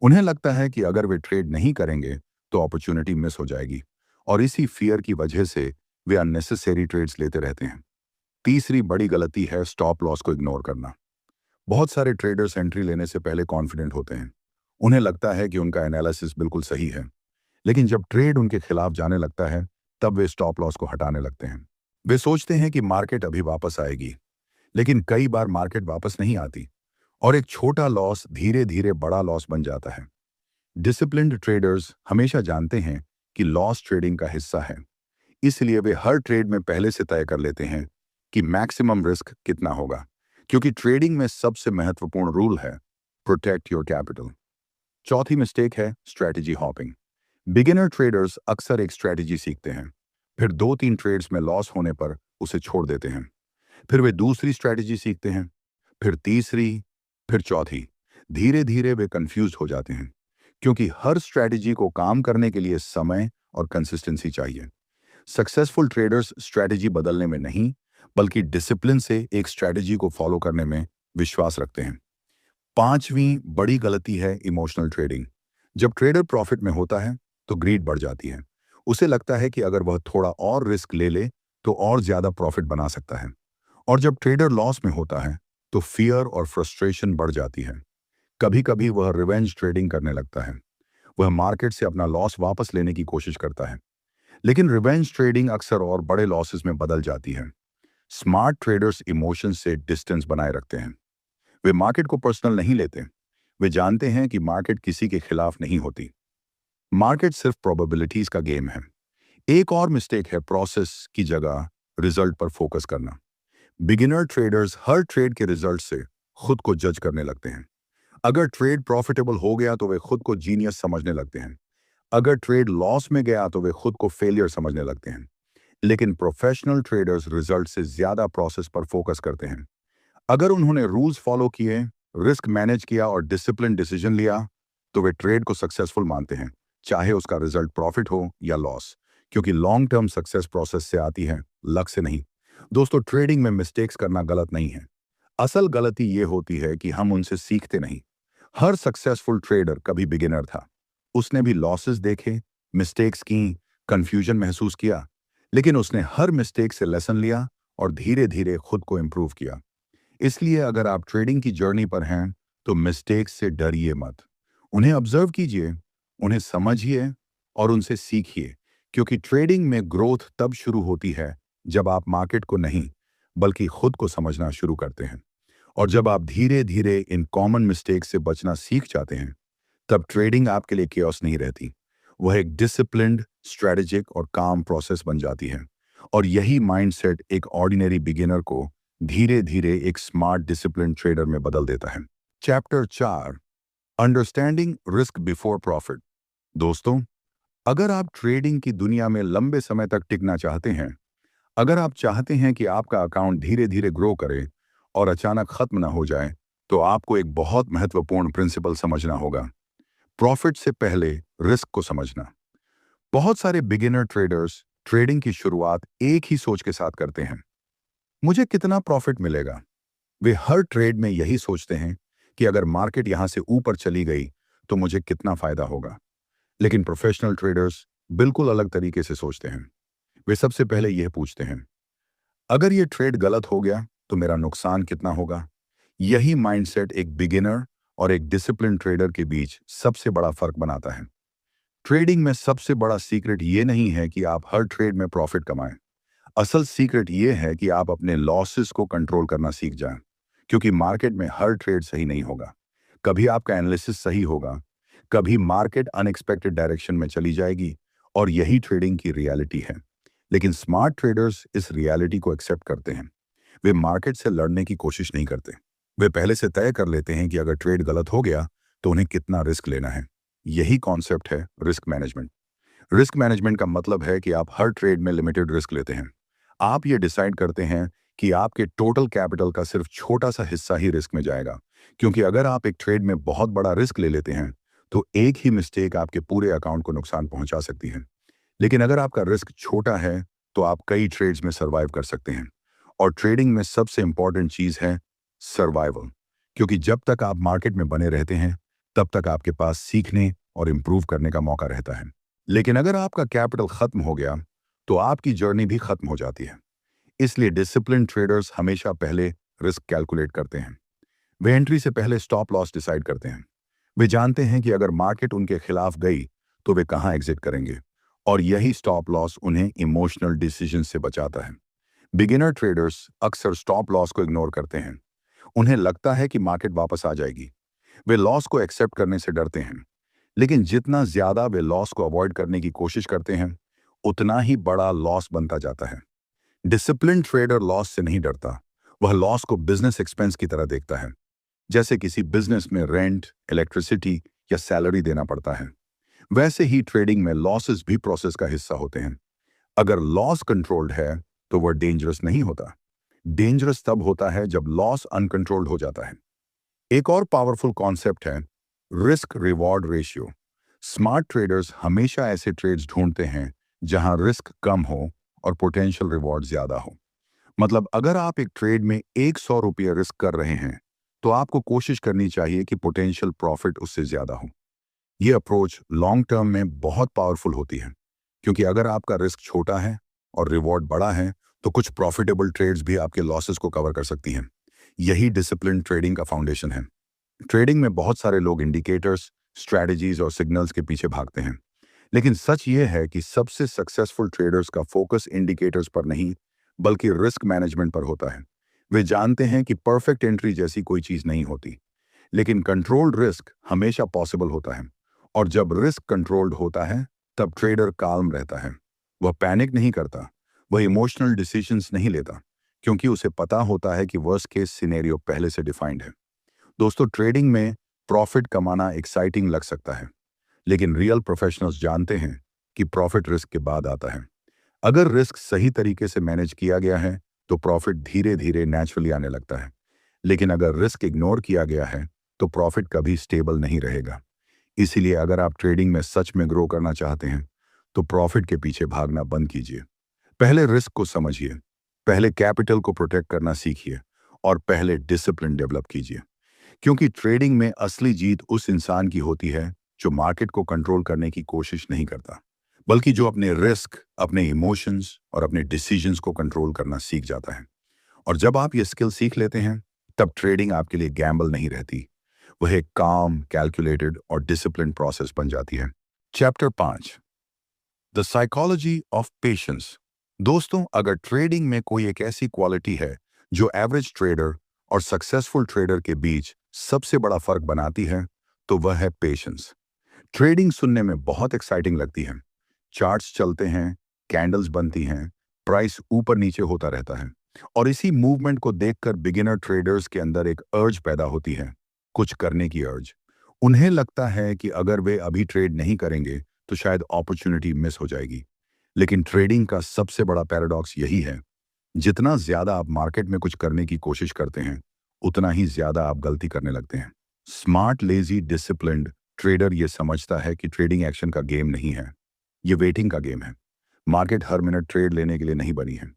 उन्हें लगता है कि अगर वे ट्रेड नहीं करेंगे तो अपॉर्चुनिटी मिस हो जाएगी, और इसी फियर की वजह से वे अननेसेसरी ट्रेड्स लेते रहते हैं। तीसरी बड़ी गलती है स्टॉप लॉस को इग्नोर करना। बहुत सारे ट्रेडर्स एंट्री लेने से पहले कॉन्फिडेंट होते हैं। उन्हें लगता है कि उनका एनालिसिस बिल्कुल सही है, लेकिन जब ट्रेड उनके खिलाफ जाने लगता है तब वे स्टॉप लॉस को हटाने लगते हैं। वे सोचते हैं कि मार्केट अभी वापस आएगी, लेकिन कई बार मार्केट वापस नहीं आती और एक छोटा लॉस धीरे धीरे बड़ा लॉस बन जाता है। डिसिप्लिन्ड ट्रेडर्स हमेशा जानते हैं कि लॉस ट्रेडिंग का हिस्सा है, इसलिए वे हर ट्रेड में पहले से तय कर लेते हैं कि मैक्सिमम रिस्क कितना होगा, क्योंकि ट्रेडिंग में सबसे महत्वपूर्ण रूल है प्रोटेक्ट योर कैपिटल। चौथी मिस्टेक है स्ट्रेटजी हॉपिंग। बिगिनर ट्रेडर्स अक्सर एक स्ट्रेटजी सीखते हैं, फिर 2-3 ट्रेड्स में लॉस होने पर उसे छोड़ देते हैं। फिर वे दूसरी स्ट्रेटजी सीखते हैं, फिर तीसरी, फिर चौथी। धीरे धीरे वे कंफ्यूज हो जाते हैं, क्योंकि हर स्ट्रेटजी को काम करने के लिए समय और कंसिस्टेंसी चाहिए। सक्सेसफुल ट्रेडर्स स्ट्रेटजी बदलने में नहीं, बल्कि डिसिप्लिन से एक स्ट्रेटजी को फॉलो करने में विश्वास रखते हैं। पांचवी बड़ी गलती है इमोशनल ट्रेडिंग। जब ट्रेडर प्रॉफिट में होता है तो ग्रीड बढ़ जाती है। उसे लगता है कि अगर वह थोड़ा और रिस्क ले ले तो और ज्यादा प्रॉफिट बना सकता है। और जब ट्रेडर लॉस में होता है तो फियर और फ्रस्ट्रेशन बढ़ जाती है। कभी कभी वह रिवेंज ट्रेडिंग करने लगता है। वह मार्केट से अपना लॉस वापस लेने की कोशिश करता है, लेकिन रिवेंज ट्रेडिंग अक्सर और बड़े लॉसेस में बदल जाती है। स्मार्ट ट्रेडर्स इमोशन से डिस्टेंस बनाए रखते हैं। वे मार्केट को पर्सनल नहीं लेते। वे जानते हैं कि मार्केट किसी के खिलाफ नहीं होती। मार्केट सिर्फ प्रोबेबिलिटीज का गेम है। एक और मिस्टेक है प्रोसेस की जगह रिजल्ट पर फोकस करना। बिगिनर ट्रेडर्स हर ट्रेड के रिजल्ट से खुद को जज करने लगते हैं। अगर ट्रेड प्रॉफिटेबल हो गया तो वे खुद को जीनियस समझने लगते हैं। अगर ट्रेड लॉस में गया तो वे खुद को फेलियर समझने लगते हैं। लेकिन प्रोफेशनल ट्रेडर्स रिजल्ट से ज्यादा प्रोसेस पर फोकस करते हैं। अगर उन्होंने रूल्स फॉलो किए, रिस्क मैनेज किया और डिसिप्लिन डिसीजन लिया, तो वे ट्रेड को सक्सेसफुल मानते हैं, चाहे उसका रिजल्ट प्रॉफिट हो या लॉस, क्योंकि लॉन्ग टर्म सक्सेस प्रोसेस से आती है, लक से नहीं। दोस्तों, ट्रेडिंग में मिस्टेक्स करना गलत नहीं है। असल गलती ये होती है कि हम उनसे सीखते नहीं। हर सक्सेसफुल ट्रेडर कभी बिगिनर था। उसने भी लॉसेस देखे, मिस्टेक्स की, कंफ्यूजन महसूस किया, लेकिन उसने हर मिस्टेक से लेसन लिया और धीरे धीरे खुद को इंप्रूव किया। इसलिए अगर आप ट्रेडिंग की जर्नी पर हैं तो मिस्टेक्स से डरिए मत। उन्हें ऑब्जर्व कीजिए, उन्हें समझिए और उनसे सीखिए, क्योंकि ट्रेडिंग में ग्रोथ तब शुरू होती है जब आप मार्केट को नहीं बल्कि खुद को समझना शुरू करते हैं। और जब आप धीरे धीरे इन कॉमन मिस्टेक्स से बचना सीख जाते हैं, तब ट्रेडिंग आपके लिए केओस नहीं रहती। वह एक डिसिप्लिन्ड, स्ट्रेटेजिक और काम प्रोसेस बन जाती है। और यही माइंडसेट एक ऑर्डिनरी बिगिनर को धीरे धीरे एक स्मार्ट डिसिप्लिन ट्रेडर में बदल देता है। Chapter 4, understanding risk before profit. दोस्तों, अगर आप ट्रेडिंग की दुनिया में लंबे समय तक टिकना चाहते हैं, अगर आप चाहते हैं कि आपका अकाउंट धीरे धीरे ग्रो करे और अचानक खत्म ना हो जाए, तो आपको एक बहुत महत्वपूर्ण प्रिंसिपल समझना होगा। प्रॉफिट से पहले रिस्क को समझना। बहुत सारे बिगिनर ट्रेडर्स ट्रेडिंग की शुरुआत एक ही सोच के साथ करते हैं, मुझे कितना प्रॉफिट मिलेगा। वे हर ट्रेड में यही सोचते हैं कि अगर मार्केट यहां से ऊपर चली गई तो मुझे कितना फायदा होगा। लेकिन प्रोफेशनल ट्रेडर्स बिल्कुल अलग तरीके से सोचते हैं। वे सबसे पहले यह पूछते हैं, अगर यह ट्रेड गलत हो गया तो मेरा नुकसान कितना होगा। यही माइंडसेट एक बिगिनर और एक डिसिप्लिन ट्रेडर के बीच सबसे बड़ा फर्क बनाता है। ट्रेडिंग में सबसे बड़ा सीक्रेट ये नहीं है कि आप हर ट्रेड में प्रॉफिट कमाएं। असल सीक्रेट ये है कि आप अपने लॉसेस को कंट्रोल करना सीख जाएं, क्योंकि मार्केट में हर ट्रेड सही नहीं होगा। कभी आपका एनालिसिस सही होगा, कभी मार्केट अनएक्सपेक्टेड डायरेक्शन में चली जाएगी, और यही ट्रेडिंग की रियलिटी है। लेकिन स्मार्ट ट्रेडर्स इस रियलिटी को एक्सेप्ट करते हैं। वे मार्केट से लड़ने की कोशिश नहीं करते। वे पहले से तय कर लेते हैं कि अगर ट्रेड गलत हो गया तो उन्हें कितना रिस्क लेना है। यही कॉन्सेप्ट है रिस्क मैनेजमेंट। रिस्क मैनेजमेंट का मतलब है कि आप हर ट्रेड में लिमिटेड रिस्क लेते हैं। आप ये डिसाइड करते हैं कि आपके टोटल कैपिटल का सिर्फ छोटा सा हिस्सा ही रिस्क में जाएगा, क्योंकि अगर आप एक ट्रेड में बहुत बड़ा रिस्क ले लेते हैं तो एक ही मिस्टेक आपके पूरे अकाउंट को नुकसान पहुंचा सकती है। लेकिन अगर आपका रिस्क छोटा है तो आप कई ट्रेड्स में सर्वाइव कर सकते हैं। और ट्रेडिंग में सबसे इंपॉर्टेंट चीज है सर्वाइवल। क्योंकि जब तक आप मार्केट में बने रहते हैं तब तक आपके पास सीखने और इम्प्रूव करने का मौका रहता है। लेकिन अगर आपका कैपिटल खत्म हो गया तो आपकी जर्नी भी खत्म हो जाती है। इसलिए डिसिप्लिन ट्रेडर्स हमेशा पहले रिस्क कैलकुलेट करते हैं। वे एंट्री से पहले स्टॉप लॉस डिसाइड करते हैं। वे जानते हैं कि अगर मार्केट उनके खिलाफ गई तो वे कहां एग्जिट करेंगे, और यही स्टॉप लॉस उन्हें इमोशनल डिसीजन से बचाता है। बिगिनर ट्रेडर्स अक्सर स्टॉप लॉस को इग्नोर करते हैं। उन्हें लगता है कि मार्केट वापस आ जाएगी। वे लॉस को एक्सेप्ट करने से डरते हैं। लेकिन जितना ज्यादा वे लॉस को अवॉइड करने की कोशिश करते हैं उतना ही बड़ा लॉस बनता जाता है। डिसिप्लिन ट्रेडर लॉस से नहीं डरता। वह लॉस को बिजनेस एक्सपेंस की तरह देखता है, जैसे किसी बिजनेस में रेंट, इलेक्ट्रिसिटी या सैलरी देना पड़ता है। वैसे ही ट्रेडिंग में लॉसेस भी प्रोसेस का हिस्सा होते हैं। अगर लॉस कंट्रोल्ड है तो वह डेंजरस नहीं होता। डेंजरस तब होता है जब लॉस अनकंट्रोल्ड हो जाता है। एक और पावरफुल कॉन्सेप्ट है risk reward ratio. Smart traders हमेशा ऐसे ट्रेड्स ढूंढते हैं जहां रिस्क कम हो और पोटेंशियल रिवॉर्ड ज्यादा हो। मतलब अगर आप एक ट्रेड में 100 रुपये रिस्क कर रहे हैं तो आपको कोशिश करनी चाहिए कि पोटेंशियल प्रॉफिट उससे ज्यादा हो। यह अप्रोच लॉन्ग टर्म में बहुत पावरफुल होती है, क्योंकि अगर आपका रिस्क छोटा है और रिवॉर्ड बड़ा है तो कुछ प्रॉफिटेबल ट्रेड्स भी आपके लॉसेस को कवर कर सकती हैं। यही डिसिप्लिन ट्रेडिंग का फाउंडेशन है। ट्रेडिंग में बहुत सारे लोग इंडिकेटर्स, स्ट्रैटेजीज और सिग्नल्स के पीछे भागते हैं, लेकिन सच यह है कि सबसे सक्सेसफुल ट्रेडर्स का फोकस इंडिकेटर्स पर नहीं बल्कि रिस्क मैनेजमेंट पर होता है। वे जानते हैं कि परफेक्ट एंट्री जैसी कोई चीज नहीं होती, लेकिन कंट्रोल्ड रिस्क हमेशा पॉसिबल होता है। और जब रिस्क कंट्रोल्ड होता है तब ट्रेडर काल्म रहता है। वह पैनिक नहीं करता, वह इमोशनल डिसीजंस नहीं लेता, क्योंकि उसे पता होता है कि वर्स्ट केस सिनेरियो पहले से डिफाइंड है। दोस्तों, ट्रेडिंग में प्रॉफिट कमाना एक्साइटिंग लग सकता है, लेकिन रियल प्रोफेशनल्स जानते हैं कि प्रॉफिट रिस्क के बाद आता है। अगर रिस्क सही तरीके से मैनेज किया गया है तो प्रॉफिट धीरे धीरे नेचुरली आने लगता है। लेकिन अगर रिस्क इग्नोर किया गया है तो प्रॉफिट कभी स्टेबल नहीं रहेगा। इसीलिए अगर आप ट्रेडिंग में सच में ग्रो करना चाहते हैं तो प्रॉफिट के पीछे भागना बंद कीजिए। पहले रिस्क को समझिए, पहले कैपिटल को प्रोटेक्ट करना सीखिए और पहले डिसिप्लिन डेवलप कीजिए। क्योंकि ट्रेडिंग में असली जीत उस इंसान की होती है जो मार्केट को कंट्रोल करने की कोशिश नहीं करता, बल्कि जो अपने रिस्क, अपने इमोशंस और अपने डिसीजंस को कंट्रोल करना सीख जाता है। और जब आप ये स्किल सीख लेते हैं तब ट्रेडिंग आपके लिए गैम्बल नहीं रहती, वह एक काम, कैलकुलेटेड और डिसिप्लिन प्रोसेस बन जाती है। Chapter 5, the psychology of patience. दोस्तों, अगर ट्रेडिंग में कोई एक ऐसी क्वालिटी है जो एवरेज ट्रेडर और सक्सेसफुल ट्रेडर के बीच सबसे बड़ा फर्क बनाती है तो वह है पेशेंस। ट्रेडिंग सुनने में बहुत एक्साइटिंग लगती है। चार्ट्स चलते हैं, कैंडल्स बनती हैं, प्राइस ऊपर नीचे होता रहता है, और इसी मूवमेंट को देखकर बिगिनर ट्रेडर्स के अंदर एक अर्ज पैदा होती है, कुछ करने की अर्ज। उन्हें लगता है कि अगर वे अभी ट्रेड नहीं करेंगे तो शायद अपॉर्चुनिटी मिस हो जाएगी। लेकिन ट्रेडिंग का सबसे बड़ा पैराडॉक्स यही है, जितना ज्यादा आप मार्केट में कुछ करने की कोशिश करते हैं उतना ही ज्यादा आप गलती करने लगते हैं। स्मार्ट, लेजी, डिसिप्लिन्ड ट्रेडर ये समझता है कि ट्रेडिंग एक्शन का गेम नहीं है, ये वेटिंग का गेम है। मार्केट हर मिनट ट्रेड लेने के लिए नहीं बनी है।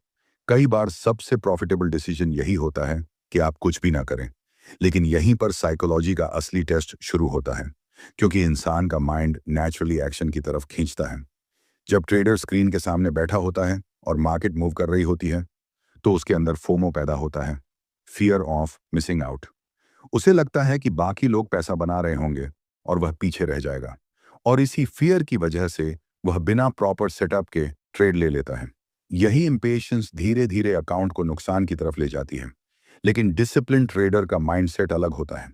कई बार सबसे प्रॉफिटेबल डिसीजन यही होता है कि आप कुछ भी ना करें। लेकिन यहीं पर साइकोलॉजी का असली टेस्ट शुरू होता है, क्योंकि इंसान का माइंड नेचुरली एक्शन की तरफ खींचता है। जब ट्रेडर स्क्रीन के सामने बैठा होता है और मार्केट मूव कर रही होती है तो उसके अंदर फोमो पैदा होता है, फियर ऑफ मिसिंग आउट। उसे लगता है कि बाकी लोग पैसा बना रहे होंगे और वह पीछे रह जाएगा, और इसी फियर की वजह से वह बिना प्रॉपर सेटअप के ट्रेड ले लेता है। यही इंपेशेंस धीरे धीरे अकाउंट को नुकसान की तरफ ले जाती है। लेकिन डिसिप्लिन ट्रेडर का माइंडसेट अलग होता है।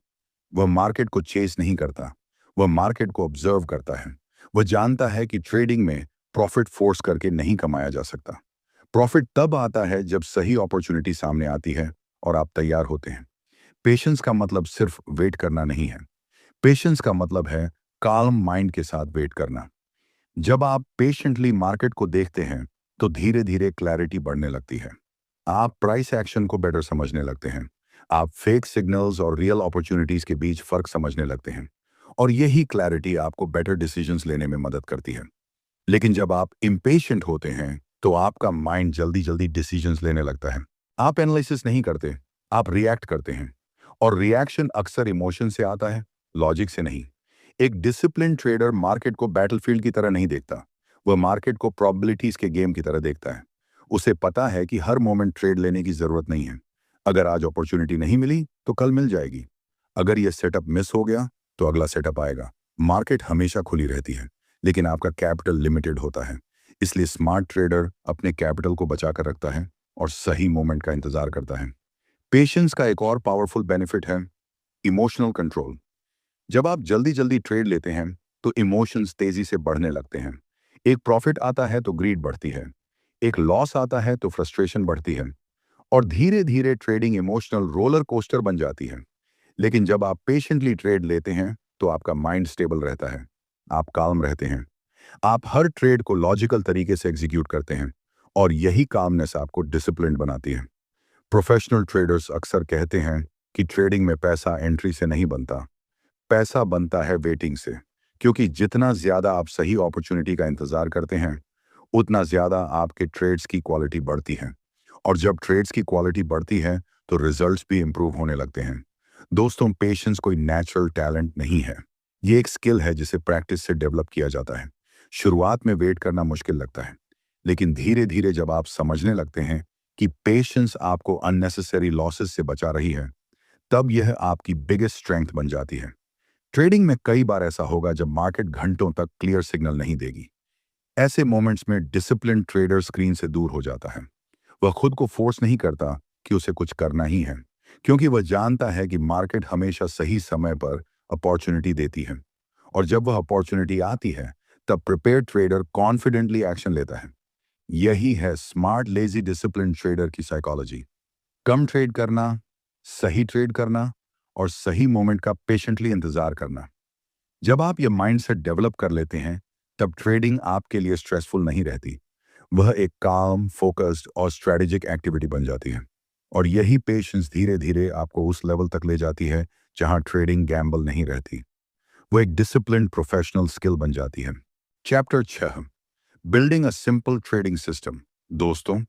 वह मार्केट को चेस नहीं करता, वह मार्केट को ऑब्जर्व करता है। वह जानता है कि ट्रेडिंग में प्रॉफिट फोर्स करके नहीं कमाया जा सकता। प्रॉफिट तब आता है जब सही अपॉर्चुनिटी सामने आती है और आप तैयार होते हैं। पेशेंस का मतलब सिर्फ वेट करना नहीं है। पेशेंस का मतलब है काल्म माइंड के साथ वेट करना। जब आप पेशेंटली मार्केट को देखते हैं तो धीरे धीरे क्लैरिटी बढ़ने लगती है। आप प्राइस एक्शन को बेटर समझने लगते हैं। आप फेक सिग्नल्स और रियल अपॉर्चुनिटीज के बीच फर्क समझने लगते हैं, और यही क्लैरिटी आपको बेटर डिसीजंस लेने में मदद करती है। लेकिन जब आप इम्पेशेंट होते हैं तो आपका माइंड जल्दी जल्दी डिसीजंस लेने लगता है। आप एनालिसिस नहीं करते, आप रिएक्ट करते हैं, और रिएक्शन अक्सर इमोशन से आता है, लॉजिक से नहीं। एक डिसिप्लिन ट्रेडर मार्केट को बैटलफील्ड की तरह नहीं देखता। वह मार्केट को प्रोबेबिलिटीज के गेम की तरह देखता है। उसे पता है कि हर मोमेंट ट्रेड लेने की जरूरत नहीं है। अगर आज अपॉर्चुनिटी नहीं मिली तो कल मिल जाएगी। अगर यह सेटअप मिस हो गया तो अगला सेटअप आएगा। मार्केट हमेशा खुली रहती है, लेकिन आपका कैपिटल लिमिटेड होता है। इसलिए स्मार्ट ट्रेडर अपने कैपिटल को बचा कर रखता है और सही मोमेंट का इंतजार करता है। पेशेंस का एक और पावरफुल बेनिफिट है इमोशनल कंट्रोल। जब आप जल्दी जल्दी ट्रेड लेते हैं तो इमोशंस तेजी से बढ़ने लगते हैं। एक प्रॉफिट आता है तो ग्रीड बढ़ती है, एक लॉस आता है तो फ्रस्ट्रेशन बढ़ती है, और धीरे धीरे ट्रेडिंग इमोशनल रोलर कोस्टर बन जाती है। लेकिन जब आप पेशेंटली ट्रेड लेते हैं तो आपका माइंड स्टेबल रहता है, आप काल्म रहते हैं, आप हर ट्रेड को लॉजिकल तरीके से एग्जीक्यूट करते हैं, और यही कामनेस आपको डिसिप्लिन बनाती है। प्रोफेशनल ट्रेडर्स अक्सर कहते हैं कि ट्रेडिंग में पैसा एंट्री से नहीं बनता, पैसा बनता है वेटिंग से। क्योंकि जितना ज्यादा आप सही अपॉर्चुनिटी का इंतजार करते हैं, उतना ज्यादा आपके ट्रेड्स की क्वालिटी बढ़ती है, और जब ट्रेड्स की क्वालिटी बढ़ती है तो रिजल्ट्स भी इंप्रूव होने लगते हैं। दोस्तों, पेशेंस कोई नेचुरल टैलेंट नहीं है। ये एक स्किल है जिसे प्रैक्टिस से डेवलप किया जाता है। शुरुआत में वेट करना मुश्किल लगता है, लेकिन धीरे धीरे जब आप समझने लगते हैं कि पेशेंस आपको अननेसेसरी लॉसेस से बचा रही है, तब यह आपकी बिगेस्ट स्ट्रेंथ बन जाती है। ट्रेडिंग में कई बार ऐसा होगा जब मार्केट घंटों तक क्लियर सिग्नल नहीं देगी। ऐसे मोमेंट्स में डिसिप्लिन ट्रेडर स्क्रीन से दूर हो जाता है। वह खुद को फोर्स नहीं करता कि उसे कुछ करना ही है, क्योंकि वह जानता है कि मार्केट हमेशा सही समय पर अपॉर्चुनिटी देती है, और जब वह अपॉर्चुनिटी आती है तब प्रिपेयर्ड ट्रेडर कॉन्फिडेंटली एक्शन लेता है। यही है स्मार्ट लेजी डिसिप्लिन ट्रेडर की साइकोलॉजी। कम ट्रेड करना, सही ट्रेड करना, और सही मोमेंट का पेशेंटली इंतजार करना। जब आप ये माइंडसेट डेवलप कर लेते हैं, तब ट्रेडिंग आपके लिए स्ट्रेसफुल नहीं रहती। वह एक काम, फोकस्ड और स्ट्रेटेजिक एक्टिविटी बन जाती है, और यही पेशेंस धीरे धीरे आपको उस लेवल तक ले जाती है जहां ट्रेडिंग गैम्बल नहीं रहती। वो एक डिसिप्लिन्ड प्रोफेशनल स्किल बन जाती है। Chapter 6, building a simple trading system. दोस्तों,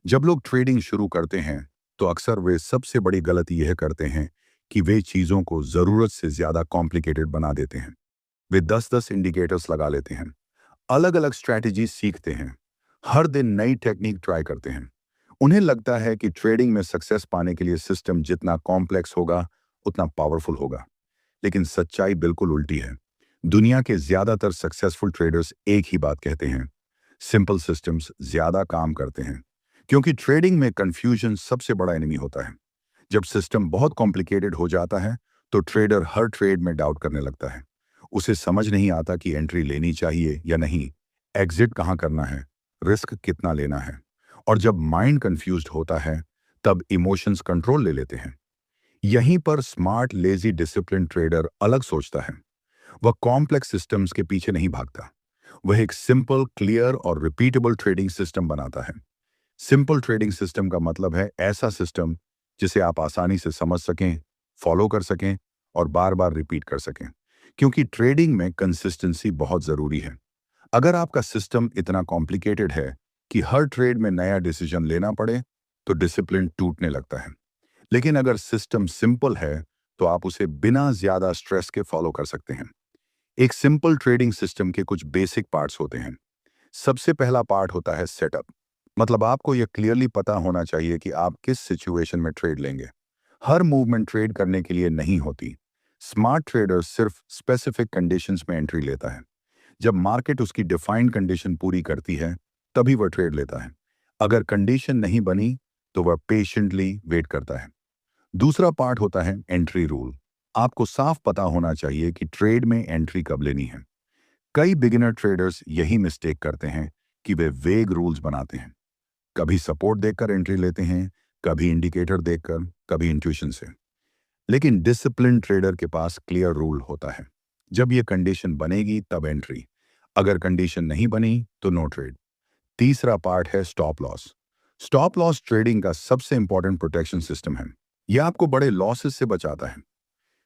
जब लोग ट्रेडिंग शुरू करते हैं तो अक्सर वे सबसे बड़ी गलती यह करते हैं कि वे चीज़ों को ज़रूरत से ज़्यादा कॉम्प्लिकेटेड बना देते हैं। वे 10-10 इंडिकेटर्स लगा लेते हैं, अलग अलग स्ट्रैटेजी सीखते हैं, हर दिन नई टेक्निक ट्राई करते हैं। उन्हें लगता है कि ट्रेडिंग में सक्सेस पाने के लिए सिस्टम जितना कॉम्प्लेक्स होगा उतना पावरफुल होगा। लेकिन सच्चाई बिल्कुल उल्टी है। दुनिया के ज़्यादातर सक्सेसफुल ट्रेडर्स एक ही बात कहते हैं: सिंपल सिस्टम्स ज़्यादा काम करते हैं। क्योंकि ट्रेडिंग में कंफ्यूजन सबसे बड़ा एनिमी होता है। जब सिस्टम बहुत कॉम्प्लिकेटेड हो जाता है तो ट्रेडर हर ट्रेड में डाउट करने लगता है। उसे समझ नहीं आता कि एंट्री लेनी चाहिए या नहीं, एग्जिट कहाँ करना है, रिस्क कितना लेना है। और जब माइंड कंफ्यूज्ड होता है तब इमोशंस कंट्रोल ले लेते हैं। यहीं पर स्मार्ट लेजी डिसिप्लिन ट्रेडर अलग सोचता है। वह कॉम्प्लेक्स सिस्टम्स के पीछे नहीं भागता। वह एक सिंपल, क्लियर और रिपीटेबल ट्रेडिंग सिस्टम बनाता है। सिंपल ट्रेडिंग सिस्टम का मतलब है ऐसा सिस्टम जिसे आप आसानी से समझ सकें, फॉलो कर सकें और बार बार रिपीट कर सकें। क्योंकि ट्रेडिंग में कंसिस्टेंसी बहुत ज़रूरी है। अगर आपका सिस्टम इतना कॉम्प्लिकेटेड है कि हर ट्रेड में नया डिसीजन लेना पड़े, तो डिसिप्लिन टूटने लगता है। लेकिन अगर सिस्टम सिंपल है तो आप उसे बिना ज़्यादा स्ट्रेस के फॉलो कर सकते हैं। एक सिंपल ट्रेडिंग सिस्टम के कुछ बेसिक पार्ट्स होते हैं। सबसे पहला पार्ट होता है सेटअप। मतलब आपको यह क्लियरली पता होना चाहिए कि आप किस सिचुएशन में ट्रेड लेंगे। हर मूवमेंट ट्रेड करने के लिए नहीं होती। स्मार्ट ट्रेडर सिर्फ स्पेसिफिक कंडीशंस में एंट्री लेता है। जब मार्केट उसकी डिफाइंड कंडीशन पूरी करती है तभी वह ट्रेड लेता है। अगर कंडीशन नहीं बनी तो वह पेशेंटली वेट करता है। दूसरा पार्ट होता है एंट्री रूल। आपको साफ पता होना चाहिए कि ट्रेड में एंट्री कब लेनी है। कई बिगिनर ट्रेडर्स यही मिस्टेक करते हैं कि वे वेग रूल्स बनाते हैं। कभी सपोर्ट देखकर एंट्री लेते हैं, कभी इंडिकेटर देखकर, कभी इंट्यूशन से। लेकिन डिसिप्लिन ट्रेडर के पास क्लियर रूल होता है। जब यह कंडीशन बनेगी तब एंट्री, अगर कंडीशन नहीं बनी तो नो ट्रेड। तीसरा पार्ट है stop loss. Stop loss trading का सबसे इंपॉर्टेंट प्रोटेक्शन सिस्टम है। यह आपको बड़े लॉसेस से बचाता है।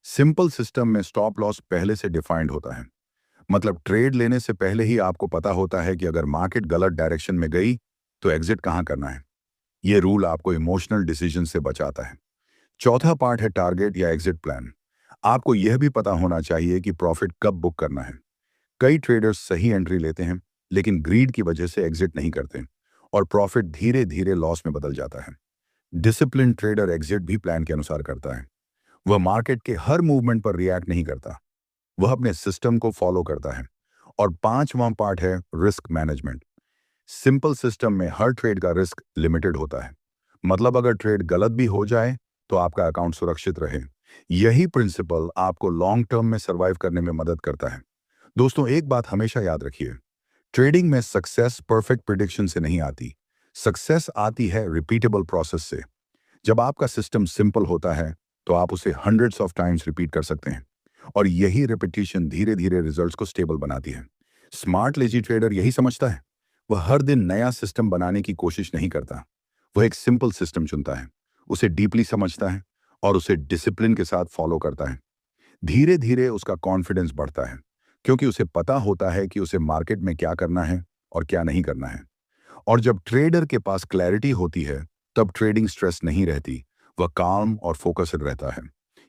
सिंपल सिस्टम में स्टॉप लॉस पहले से डिफाइंड होता है। मतलब ट्रेड लेने से पहले ही आपको पता होता है कि अगर मार्केट गलत डायरेक्शन में गई तो एग्जिट कहां करना है। यह रूल आपको इमोशनल डिसीजन से बचाता है। चौथा पार्ट है टारगेट या एग्जिट प्लान। आपको यह भी पता होना चाहिए कि प्रॉफिट कब बुक करना है। कई ट्रेडर्स सही एंट्री लेते हैं, लेकिन ग्रीड की वजह से एग्जिट नहीं करते और प्रॉफिट धीरे धीरे लॉस में बदल जाता है। डिसिप्लिन ट्रेडर एग्जिट भी प्लान के अनुसार करता है। वह मार्केट के हर मूवमेंट पर रिएक्ट नहीं करता, वह अपने सिस्टम को फॉलो करता है। और पांचवां पार्ट है रिस्क मैनेजमेंट। सिंपल सिस्टम में हर ट्रेड का रिस्क लिमिटेड होता है। मतलब अगर ट्रेड गलत भी हो जाए तो आपका अकाउंट सुरक्षित रहे। यही प्रिंसिपल आपको लॉन्ग टर्म में सर्वाइव करने में मदद करता है। दोस्तों, एक बात हमेशा याद रखिए, ट्रेडिंग में सक्सेस परफेक्ट प्रिडिक्शन से नहीं आती। सक्सेस आती है रिपीटेबल प्रोसेस से। जब आपका सिस्टम सिंपल होता है तो आप उसे हंड्रेड्स ऑफ टाइम्स रिपीट कर सकते हैं और यही रिपीटिशन धीरे धीरे रिजल्ट्स को स्टेबल बनाती है। स्मार्ट लेजी ट्रेडर यही समझता है। वह हर दिन नया सिस्टम बनाने की कोशिश नहीं करता। वह एक सिंपल सिस्टम चुनता है, उसे डीपली समझता है और उसे डिसिप्लिन के साथ फॉलो करता है। धीरे धीरे उसका कॉन्फिडेंस बढ़ता है, क्योंकि उसे पता होता है कि उसे मार्केट में क्या करना है और क्या नहीं करना है। और जब ट्रेडर के पास क्लैरिटी होती है, तब ट्रेडिंग स्ट्रेस नहीं रहती, वह काम और फोकस्ड रहता है।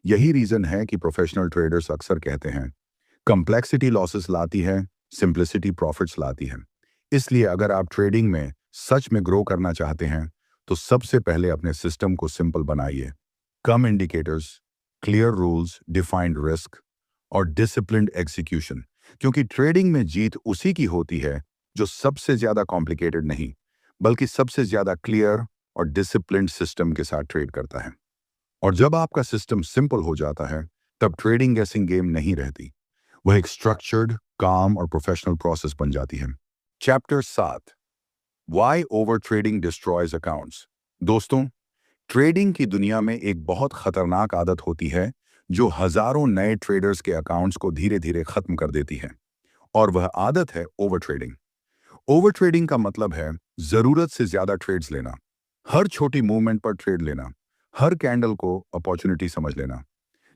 यही रीजन है कि प्रोफेशनल ट्रेडर्स अक्सर कहते हैं, कम्प्लेक्सिटी लॉसेस लाती है, सिंप्लिसिटी प्रॉफिट्स लाती है। इसलिए अगर आप ट्रेडिंग में सच में ग्रो करना चाहते हैं, तो सबसे पहले अपने सिस्टम को सिंपल बनाइए। कम indicators, clear rules, defined risk और डिसिप्लिन्ड एग्जीक्यूशन। क्योंकि ट्रेडिंग में जीत उसी की होती है जो सबसे ज्यादा कॉम्प्लिकेटेड नहीं, बल्कि सबसे ज्यादा क्लियर और डिसिप्लिन्ड सिस्टम के साथ ट्रेड करता है। और जब आपका सिस्टम सिंपल हो जाता है, तब ट्रेडिंग गैसिंग गेम नहीं रहती, वह एक स्ट्रक्चर्ड, काम और प्रोफेशनल प्रोसेस बन जाती है। Chapter 7, why over trading destroys accounts. दोस्तों, ट्रेडिंग की दुनिया में एक बहुत खतरनाक आदत होती है जो हजारों नए ट्रेडर्स के अकाउंट्स को धीरे धीरे खत्म कर देती है, और वह आदत है ओवर ट्रेडिंग। ओवर ट्रेडिंग का मतलब है जरूरत से ज्यादा ट्रेड्स लेना, हर छोटी मूवमेंट पर ट्रेड लेना, हर कैंडल को अपॉर्चुनिटी समझ लेना।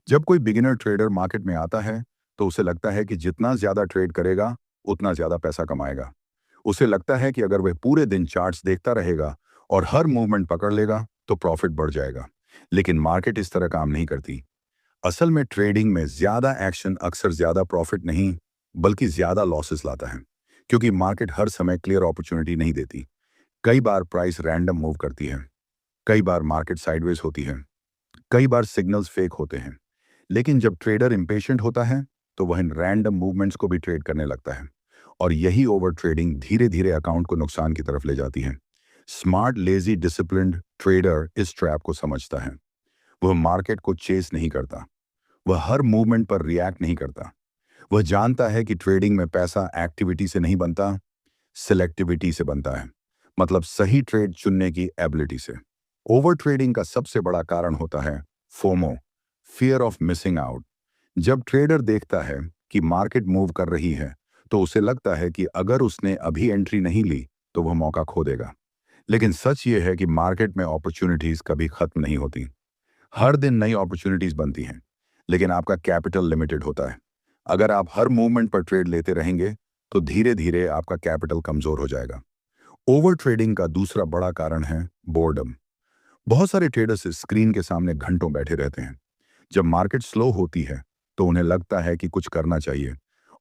जब कोई बिगिनर ट्रेडर मार्केट में आता है तो उसे लगता है कि जितना ज्यादा ट्रेड करेगा उतना ज्यादा पैसा कमाएगा। उसे लगता है कि अगर वह पूरे दिन चार्ट्स देखता रहेगा और हर मूवमेंट पकड़ लेगा तो प्रॉफिट बढ़ जाएगा। लेकिन मार्केट इस तरह काम नहीं करती। असल में ट्रेडिंग में ज्यादा एक्शन अक्सर ज्यादा प्रॉफिट नहीं, बल्कि ज्यादा लॉसेस लाता है, क्योंकि मार्केट हर समय क्लियर अपॉर्चुनिटी नहीं देती। कई बार प्राइस रैंडम मूव करती है, कई बार मार्केट साइडवेज होती है, कई बार सिग्नल्स फेक होते हैं। लेकिन जब ट्रेडर इम्पेशेंट होता है तो वह इन रैंडम मूवमेंट्स को भी ट्रेड करने लगता है, और यही ओवर ट्रेडिंग धीरे धीरे अकाउंट को नुकसान की तरफ ले जाती है। स्मार्ट लेजी डिसिप्लिन्ड ट्रेडर इस ट्रैप को समझता है। वह मार्केट को चेस नहीं करता, वह हर मूवमेंट पर रिएक्ट नहीं करता। वह जानता है कि ट्रेडिंग में पैसा एक्टिविटी से नहीं बनता, सिलेक्टिविटी से बनता है। मतलब सही ट्रेड चुनने की एबिलिटी से। ओवर ट्रेडिंग का सबसे बड़ा कारण होता है FOMO, fear of missing out. जब ट्रेडर देखता है कि मार्केट मूव कर रही है तो उसे लगता है कि अगर उसने अभी एंट्री नहीं ली तो वह मौका खो देगा। लेकिन सच ये है कि मार्केट में अपॉर्चुनिटीज कभी खत्म नहीं होती। हर दिन नई अपॉर्चुनिटीज बनती हैं, लेकिन आपका कैपिटल लिमिटेड होता है। अगर आप हर मूवमेंट पर ट्रेड लेते रहेंगे तो धीरे धीरे आपका कैपिटल कमजोर हो जाएगा। ओवर ट्रेडिंग का दूसरा बड़ा कारण है बोर्डम। बहुत सारे ट्रेडर्स स्क्रीन के सामने घंटों बैठे रहते हैं। जब मार्केट स्लो होती है तो उन्हें लगता है कि कुछ करना चाहिए,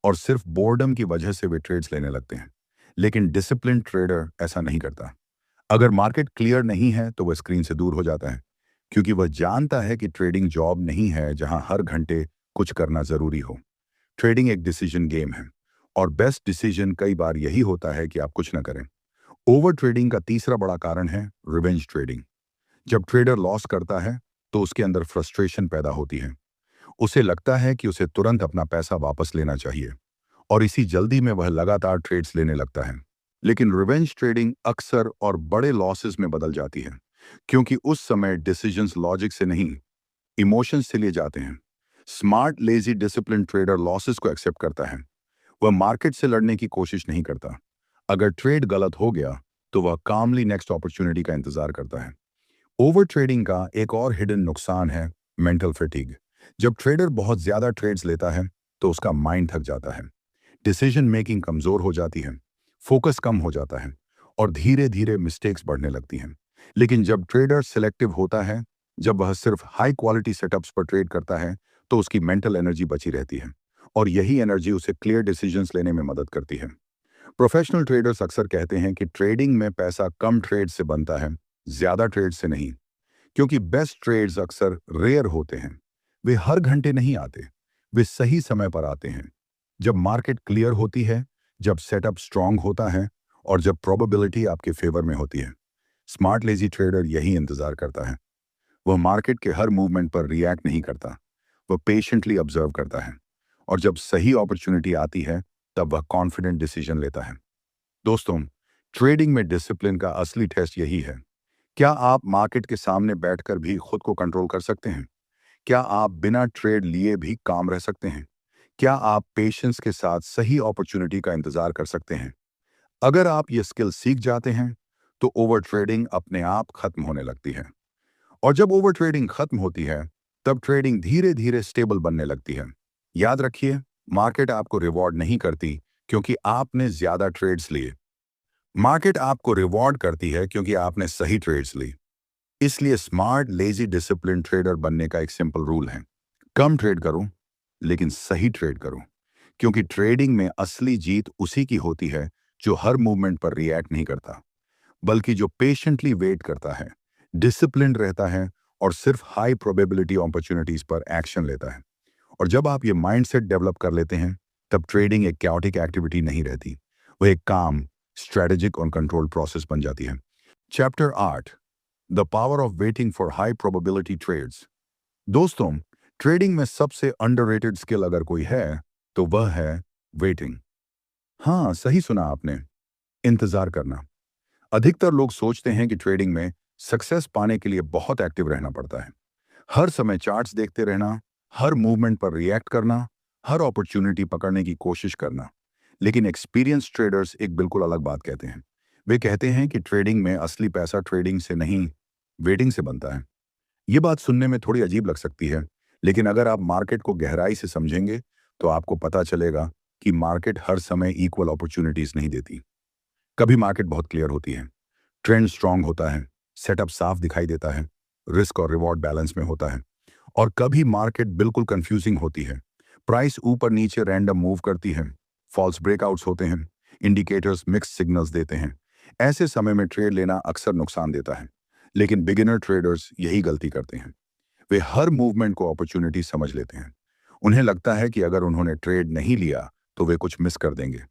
और सिर्फ बोर्डम की वजह से वे ट्रेड्स लेने लगते हैं। लेकिन डिसिप्लिन ट्रेडर ऐसा नहीं करता। अगर मार्केट क्लियर नहीं है तो वह स्क्रीन से दूर हो जाता है, क्योंकि वह जानता है कि ट्रेडिंग जॉब नहीं है जहां हर घंटे कुछ करना जरूरी हो। ट्रेडिंग एक डिसीजन गेम है, और बेस्ट डिसीजन कई बार यही होता है कि आप कुछ न करें। ओवर ट्रेडिंग का तीसरा बड़ा कारण है रिवेंज ट्रेडिंग। जब ट्रेडर लॉस करता है तो उसके अंदर फ्रस्ट्रेशन पैदा होती है। उसे लगता है कि उसे तुरंत अपना पैसा वापस लेना चाहिए, और इसी जल्दी में वह लगातार ट्रेड्स लेने लगता है। लेकिन रिवेंज ट्रेडिंग अक्सर और बड़े लॉसेस में बदल जाती है, क्योंकि उस समय डिसीजंस लॉजिक से नहीं, इमोशंस से लिए जाते हैं। Smart lazy discipline trader losses को एक्सेप्ट करता है। वह मार्केट से लड़ने की कोशिश नहीं करता। अगर ट्रेड गलत हो गया तो वह कामली नेक्स्ट अपॉर्चुनिटी का इंतजार करता है। ओवर ट्रेडिंग का एक और हिडन नुकसान है मेंटल फैटीग। जब ट्रेडर बहुत ज्यादा ट्रेड्स लेता है तो उसका माइंड थक जाता है, डिसीजन मेकिंग कमजोर हो जाती है, फोकस कम हो जाता है, और धीरे धीरे मिस्टेक्स बढ़ने लगती हैं। लेकिन जब ट्रेडर सिलेक्टिव होता है जब वह सिर्फ हाई क्वालिटी सेटअप्स पर ट्रेड करता है तो उसकी मेंटल एनर्जी बची रहती है और यही एनर्जी उसे क्लियर डिसीजंस लेने में मदद करती है। प्रोफेशनल ट्रेडर्स अक्सर कहते हैं कि ट्रेडिंग में पैसा कम ट्रेड से बनता है, ज्यादा ट्रेड से नहीं। क्योंकि बेस्ट ट्रेड्स अक्सर रेयर होते हैं। वे हर घंटे नहीं आते, वे सही समय पर आते हैं। जब मार्केट क्लियर होती है, जब सेटअप स्ट्रांग होता है और जब प्रोबेबिलिटी आपके फेवर में होती है। स्मार्ट लेजी ट्रेडर यही इंतजार करता है। वह मार्केट के हर मूवमेंट पर रिएक्ट नहीं करता, वह पेशेंटली ऑब्जर्व करता है और जब सही अपॉर्चुनिटी आती है तब वह कॉन्फिडेंट डिसीजन लेता है। दोस्तों, ट्रेडिंग में डिसिप्लिन का असली टेस्ट यही है। क्या आप मार्केट के सामने बैठकर भी खुद को कंट्रोल कर सकते हैं? क्या आप बिना ट्रेड लिए भी काम रह सकते हैं? क्या आप पेशेंस के साथ सही अपॉर्चुनिटी का इंतजार कर सकते हैं? अगर आप ये स्किल सीख जाते हैं तो ओवर ट्रेडिंग अपने आप खत्म होने लगती है और जब ओवर ट्रेडिंग खत्म होती है तब ट्रेडिंग धीरे धीरे स्टेबल बनने लगती है। याद रखिए, मार्केट आपको रिवॉर्ड नहीं करती क्योंकि आपने ज्यादा ट्रेड्स लिए। मार्केट आपको रिवॉर्ड करती है क्योंकि आपने सही ट्रेड्स ली। इसलिए स्मार्ट लेजी डिसिप्लिन ट्रेडर बनने का एक सिंपल रूल है। कम ट्रेड करो लेकिन सही ट्रेड करो, क्योंकि ट्रेडिंग में असली जीत उसी की होती है जो हर मूवमेंट पर रिएक्ट नहीं करता, बल्कि जो पेशेंटली वेट करता है, डिसिप्लिन रहता है और सिर्फ हाई प्रोबेबिलिटी अपॉर्चुनिटीज पर एक्शन लेता है। और जब आप ये माइंडसेट डेवलप कर लेते हैं तब ट्रेडिंग एक कैओटिक एक्टिविटी नहीं रहती, वह एक काम, स्ट्रेटेजिक और कंट्रोल प्रोसेस बन जाती है। Chapter 8, the power of waiting for high probability trades. दोस्तों, ट्रेडिंग में सबसे अंडररेटेड स्किल अगर कोई है तो वह है वेटिंग। हाँ, सही सुना आपने, इंतजार करना। अधिकतर लोग सोचते हैं कि ट्रेडिंग में सक्सेस पाने के लिए बहुत एक्टिव रहना पड़ता है। हर समय चार्ट्स देखते रहना, हर मूवमेंट पर रिएक्ट करना, हर अपॉर्चुनिटी पकड़ने की कोशिश करना। लेकिन एक्सपीरियंस ट्रेडर्स एक बिल्कुल अलग बात कहते हैं। वे कहते हैं कि ट्रेडिंग में असली पैसा ट्रेडिंग से नहीं, वेटिंग से बनता है। ये बात सुनने में थोड़ी अजीब लग सकती है, लेकिन अगर आप मार्केट को गहराई से समझेंगे तो आपको पता चलेगा कि मार्केट हर समय इक्वल अपॉर्चुनिटीज नहीं देती। कभी मार्केट बहुत क्लियर होती है, ट्रेंड स्ट्रांग होता है, सेटअप साफ दिखाई देता है, रिस्क और रिवॉर्ड बैलेंस में होता है। और कभी मार्केट बिल्कुल कंफ्यूजिंग होती है, प्राइस ऊपर नीचे रैंडम मूव करती है, फॉल्स ब्रेकआउट्स होते हैं, इंडिकेटर्स मिक्स सिग्नल्स देते हैं। ऐसे समय में ट्रेड लेना अक्सर नुकसान देता है, लेकिन बिगिनर ट्रेडर्स यही गलती करते हैं। वे हर मूवमेंट को अपॉर्चुनिटी समझ लेते हैं। उन्हें लगता है कि अगर उन्होंने ट्रेड नहीं लिया तो वे कुछ मिस कर देंगे।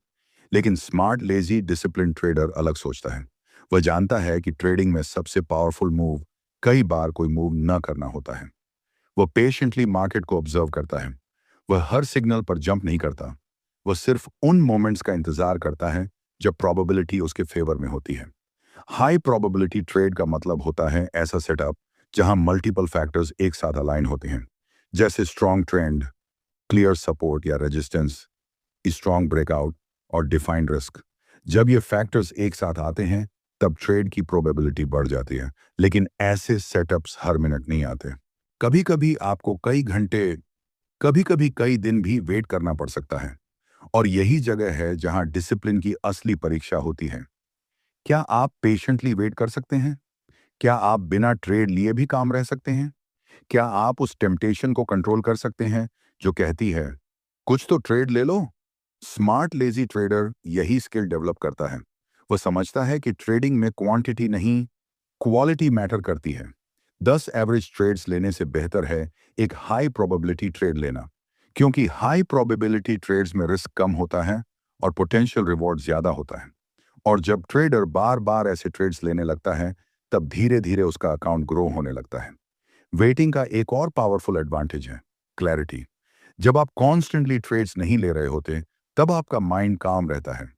लेकिन स्मार्ट लेजी डिसिप्लिन ट्रेडर अलग सोचता है। वह जानता है कि ट्रेडिंग में सबसे पावरफुल मूव कई बार कोई मूव न करना होता है। वह पेशेंटली मार्केट को ऑब्जर्व करता है। वह हर सिग्नल पर जंप नहीं करता। वह सिर्फ उन मोमेंट्स का इंतजार करता है जब प्रोबेबिलिटी उसके फेवर में होती है। हाई प्रोबेबिलिटी ट्रेड का मतलब होता है ऐसा सेटअप जहां मल्टीपल फैक्टर्स एक साथ अलाइन होते हैं, जैसे स्ट्रॉन्ग ट्रेंड, क्लियर सपोर्ट या रेजिस्टेंस, स्ट्रॉन्ग ब्रेकआउट और डिफाइंड रिस्क। जब ये फैक्टर्स एक साथ आते हैं तब ट्रेड की प्रोबेबिलिटी बढ़ जाती है। लेकिन ऐसे सेटअप्स हर मिनट नहीं आते। कभी कभी आपको कई घंटे, कभी कभी कई दिन भी वेट करना पड़ सकता है। और यही जगह है जहां डिसिप्लिन की असली परीक्षा होती है। क्या आप पेशेंटली वेट कर सकते हैं? क्या आप बिना ट्रेड लिए भी काम रह सकते हैं? क्या आप उस टेम्पटेशन को कंट्रोल कर सकते हैं जो कहती है कुछ तो ट्रेड ले लो? स्मार्ट लेजी ट्रेडर यही स्किल डेवलप करता है। वह समझता है कि ट्रेडिंग में क्वांटिटी नहीं, क्वालिटी मैटर करती है। 10 एवरेज ट्रेड्स लेने से बेहतर है एक हाई प्रोबेबिलिटी ट्रेड लेना, क्योंकि हाई प्रोबेबिलिटी ट्रेड्स में रिस्क कम होता है और पोटेंशियल रिवॉर्ड ज्यादा होता है। और जब ट्रेडर बार बार ऐसे ट्रेड्स लेने लगता है तब धीरे धीरे उसका अकाउंट ग्रो होने लगता है। वेटिंग का एक और पावरफुल एडवांटेज है क्लैरिटी। जब आप कॉन्स्टेंटली ट्रेड्स नहीं ले रहे होते तब आपका माइंड काम रहता है।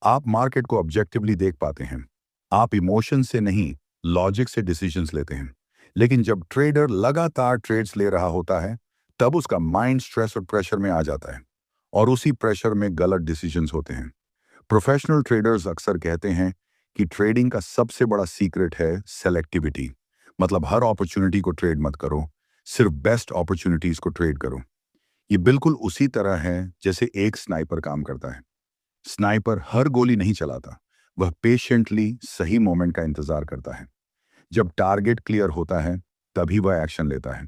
आप मार्केट को ऑब्जेक्टिवली देख पाते हैं। आप इमोशन से नहीं, लॉजिक से डिसीजंस लेते हैं। लेकिन जब ट्रेडर लगातार ट्रेड्स ले रहा होता है तब उसका माइंड स्ट्रेस और प्रेशर में आ जाता है और उसी प्रेशर में गलत डिसीजंस होते हैं। प्रोफेशनल ट्रेडर्स अक्सर कहते हैं कि ट्रेडिंग का सबसे बड़ा सीक्रेट है सेलेक्टिविटी। मतलब हर अपॉर्चुनिटी को ट्रेड मत करो, सिर्फ बेस्ट अपॉर्चुनिटीज को ट्रेड करो। ये बिल्कुल उसी तरह है जैसे एक स्नाइपर काम करता है। स्नाइपर हर गोली नहीं चलाता, वह पेशेंटली सही मोमेंट का इंतजार करता है। जब टारगेट क्लियर होता है तभी वह एक्शन लेता है।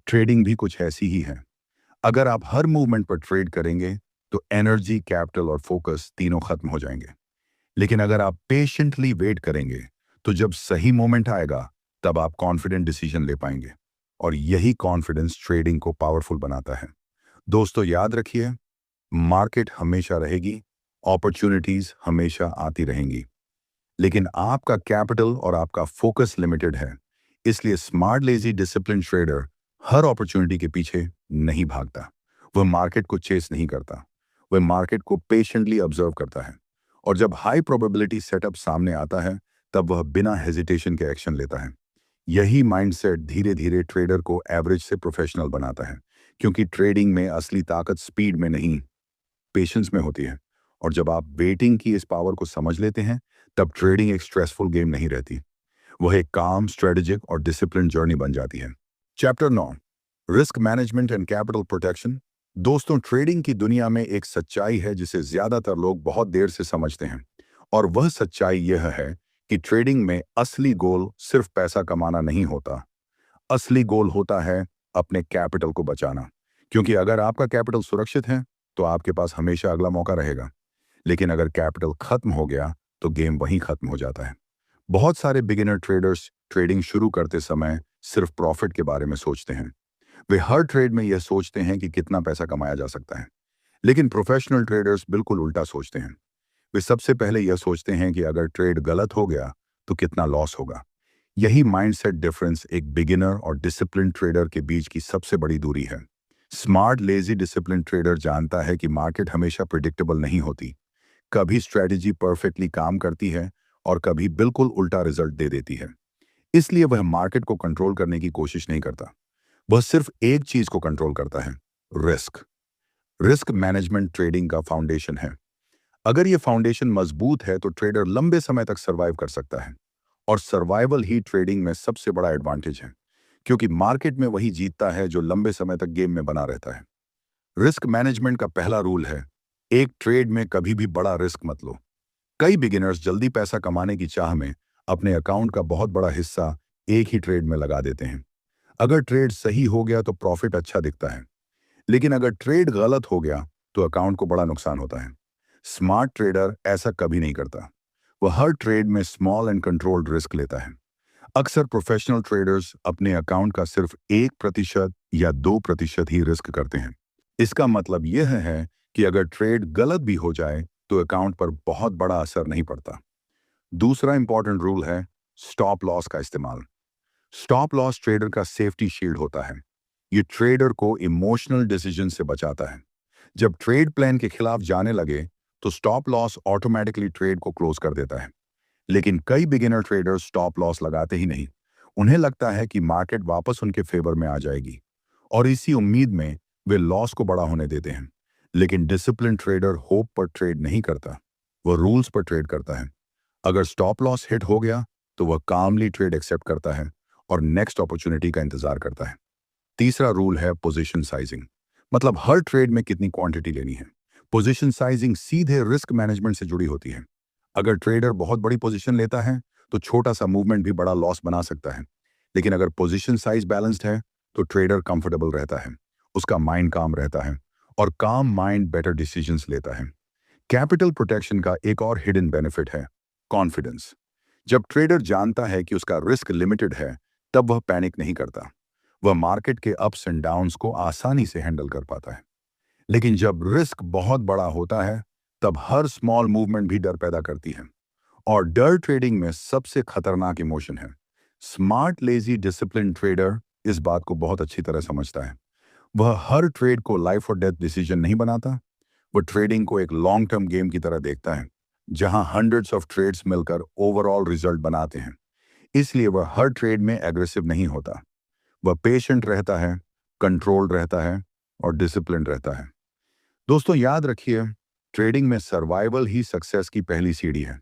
ट्रेडिंग भी कुछ ऐसी ही है। अगर आप हर मूवमेंट पर ट्रेड करेंगे तो एनर्जी, कैपिटल और फोकस तीनों खत्म हो जाएंगे। लेकिन अगर आप पेशेंटली वेट करेंगे तो जब सही मोमेंट आएगा तब आप कॉन्फिडेंट डिसीजन ले पाएंगे। और यही कॉन्फिडेंस ट्रेडिंग को पावरफुल बनाता है। दोस्तों याद रखिए, मार्केट हमेशा रहेगी, अपॉर्चुनिटीज हमेशा आती रहेंगी, लेकिन आपका कैपिटल और आपका फोकस लिमिटेड है। इसलिए स्मार्ट लेजी डिसिप्लिन ट्रेडर हर अपॉर्चुनिटी के पीछे नहीं भागता। वह मार्केट को चेस नहीं करता, वह मार्केट को पेशेंटली ऑब्जर्व करता है। और जब हाई प्रोबेबिलिटी सेटअप सामने आता है तब वह बिना हेजिटेशन के एक्शन लेता है। यही माइंडसेट धीरे धीरे ट्रेडर को एवरेज से प्रोफेशनल बनाता है, क्योंकि ट्रेडिंग में असली ताकत स्पीड में नहीं, पेशेंस में होती है। और जब आप वेटिंग की इस पावर को समझ लेते हैं तब ट्रेडिंग एक स्ट्रेसफुल गेम नहीं रहती, वह एक काम, स्ट्रेटेजिक और डिसिप्लिन जर्नी बन जाती है। Chapter 9, risk management and capital protection. दोस्तों, ट्रेडिंग की दुनिया में एक सच्चाई है जिसे ज्यादातर लोग बहुत देर से समझते हैं, और वह सच्चाई यह है कि ट्रेडिंग में असली गोल सिर्फ पैसा कमाना नहीं होता। असली गोल होता है अपने कैपिटल को बचाना, क्योंकि अगर आपका कैपिटल सुरक्षित है तो आपके पास हमेशा अगला मौका रहेगा। लेकिन अगर कैपिटल खत्म हो गया तो गेम वहीं खत्म हो जाता है। बहुत सारे बिगिनर ट्रेडर्स ट्रेडिंग शुरू करते समय सिर्फ प्रॉफिट के बारे में सोचते हैं। वे हर ट्रेड में यह सोचते हैं कि कितना पैसा कमाया जा सकता है। लेकिन प्रोफेशनल ट्रेडर्स बिल्कुल उल्टा सोचते हैं। वे सबसे पहले यह सोचते हैं कि अगर ट्रेड गलत हो गया तो कितना लॉस होगा। यही माइंडसेट डिफरेंस एक बिगिनर और डिसिप्लिन ट्रेडर के बीच की सबसे बड़ी दूरी है। स्मार्ट लेजी डिसिप्लिन ट्रेडर जानता है कि मार्केट हमेशा प्रिडिक्टेबल नहीं होती। कभी स्ट्रेटजी परफेक्टली काम करती है और कभी बिल्कुल उल्टा रिजल्ट दे देती है। इसलिए वह मार्केट को कंट्रोल करने की कोशिश नहीं करता, वह सिर्फ एक चीज को कंट्रोल करता है, रिस्क। रिस्क मैनेजमेंट ट्रेडिंग का फाउंडेशन है। अगर यह फाउंडेशन मजबूत है तो ट्रेडर लंबे समय तक सर्वाइव कर सकता है। और सर्वाइवल ही ट्रेडिंग में सबसे बड़ा एडवांटेज है, क्योंकि मार्केट में वही जीतता है जो लंबे समय तक गेम में बना रहता है। रिस्क मैनेजमेंट का पहला रूल है, एक ट्रेड में कभी भी बड़ा रिस्क मत लो। कई बिगिनर्स जल्दी पैसा कमाने की चाह में अपने अकाउंट का बहुत बड़ा हिस्सा एक ही ट्रेड में लगा देते हैं। अगर ट्रेड सही हो गया तो प्रॉफिट अच्छा दिखता है, लेकिन अगर ट्रेड गलत हो गया तो अकाउंट को बड़ा नुकसान होता है। स्मार्ट ट्रेडर ऐसा कभी नहीं करता, वह हर ट्रेड में स्मॉल एंड कंट्रोल्ड रिस्क लेता है। अक्सर प्रोफेशनल ट्रेडर्स अपने अकाउंट का सिर्फ 1% या 2% ही रिस्क करते हैं। इसका मतलब यह है कि अगर ट्रेड गलत भी हो जाए तो अकाउंट पर बहुत बड़ा असर नहीं पड़ता। दूसरा इंपॉर्टेंट रूल है स्टॉप लॉस का इस्तेमाल। स्टॉप लॉस ट्रेडर का सेफ्टी शील्ड होता है। ये ट्रेडर को इमोशनल डिसीजन से बचाता है। जब ट्रेड प्लान के खिलाफ जाने लगे तो स्टॉप लॉस ऑटोमेटिकली ट्रेड को क्लोज कर देता है। लेकिन कई बिगिनर ट्रेडर्स स्टॉप लॉस लगाते ही नहीं। उन्हें लगता है कि मार्केट वापस उनके फेवर में आ जाएगी, और इसी उम्मीद में वे लॉस को बड़ा होने देते हैं। लेकिन डिसिप्लिन ट्रेडर होप पर ट्रेड नहीं करता, वह रूल्स पर ट्रेड करता है। अगर स्टॉप लॉस हिट हो गया तो वह कामली ट्रेड एक्सेप्ट करता है और नेक्स्ट अपॉर्चुनिटी का इंतजार करता है। तीसरा रूल है पोजीशन साइजिंग, मतलब हर ट्रेड में कितनी क्वांटिटी लेनी है। पोजीशन साइजिंग सीधे रिस्क मैनेजमेंट से जुड़ी होती है। अगर ट्रेडर बहुत बड़ी पोजीशन लेता है तो छोटा सा मूवमेंट भी बड़ा लॉस बना सकता है। लेकिन अगर पोजीशन साइज बैलेंस्ड है तो ट्रेडर कंफर्टेबल रहता है, उसका माइंड काम रहता है, और काम माइंड बेटर डिसीजंस लेता है। कैपिटल प्रोटेक्शन का एक और हिडन बेनिफिट है कॉन्फिडेंस। जब ट्रेडर जानता है कि उसका रिस्क लिमिटेड है तब वह पैनिक नहीं करता, वह मार्केट के अप्स एंड डाउन्स को आसानी से हैंडल कर पाता है। लेकिन जब रिस्क बहुत बड़ा होता है तब हर स्मॉल मूवमेंट भी डर पैदा करती है, और डर ट्रेडिंग में सबसे खतरनाक इमोशन है। स्मार्ट लेजी डिसिप्लिन ट्रेडर इस बात को बहुत अच्छी तरह समझता है। वह हर ट्रेड को लाइफ और डेथ डिसीजन नहीं बनाता, वह ट्रेडिंग को एक लॉन्ग टर्म गेम की तरह देखता है, जहां हंड्रेड्स ऑफ ट्रेड्स मिलकर ओवरऑल रिजल्ट बनाते हैं। इसलिए वह हर ट्रेड में एग्रेसिव नहीं होता, वह पेशेंट रहता है, कंट्रोल्ड रहता है और डिसिप्लिन रहता है। दोस्तों याद रखिए, ट्रेडिंग में सर्वाइवल ही सक्सेस की पहली सीढ़ी है।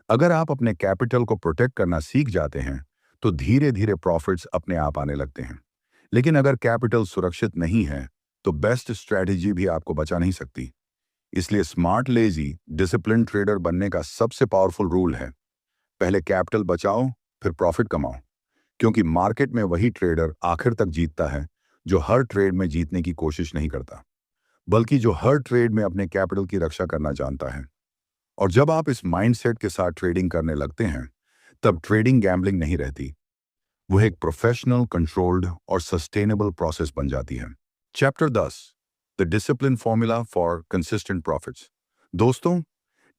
अगर आप अपने कैपिटल को प्रोटेक्ट करना सीख जाते हैं तो धीरे धीरे प्रॉफिट्स अपने आप आने लगते हैं। लेकिन अगर कैपिटल सुरक्षित नहीं है तो बेस्ट स्ट्रैटेजी भी आपको बचा नहीं सकती। इसलिए स्मार्ट लेजी डिसिप्लिन ट्रेडर बनने का सबसे पावरफुल रूल है, पहले कैपिटल बचाओ फिर प्रॉफिट कमाओ। क्योंकि मार्केट में वही ट्रेडर आखिर तक जीतता है जो हर ट्रेड में जीतने की कोशिश नहीं करता, बल्कि जो हर ट्रेड में अपने कैपिटल की रक्षा करना जानता है। और जब आप इस माइंडसेट के साथ ट्रेडिंग करने लगते हैं, तब ट्रेडिंग गैम्बलिंग नहीं रहती, वो एक प्रोफेशनल, कंट्रोल्ड और सस्टेनेबल प्रोसेस बन जाती है। Chapter 10, the discipline formula for consistent profits. दोस्तों,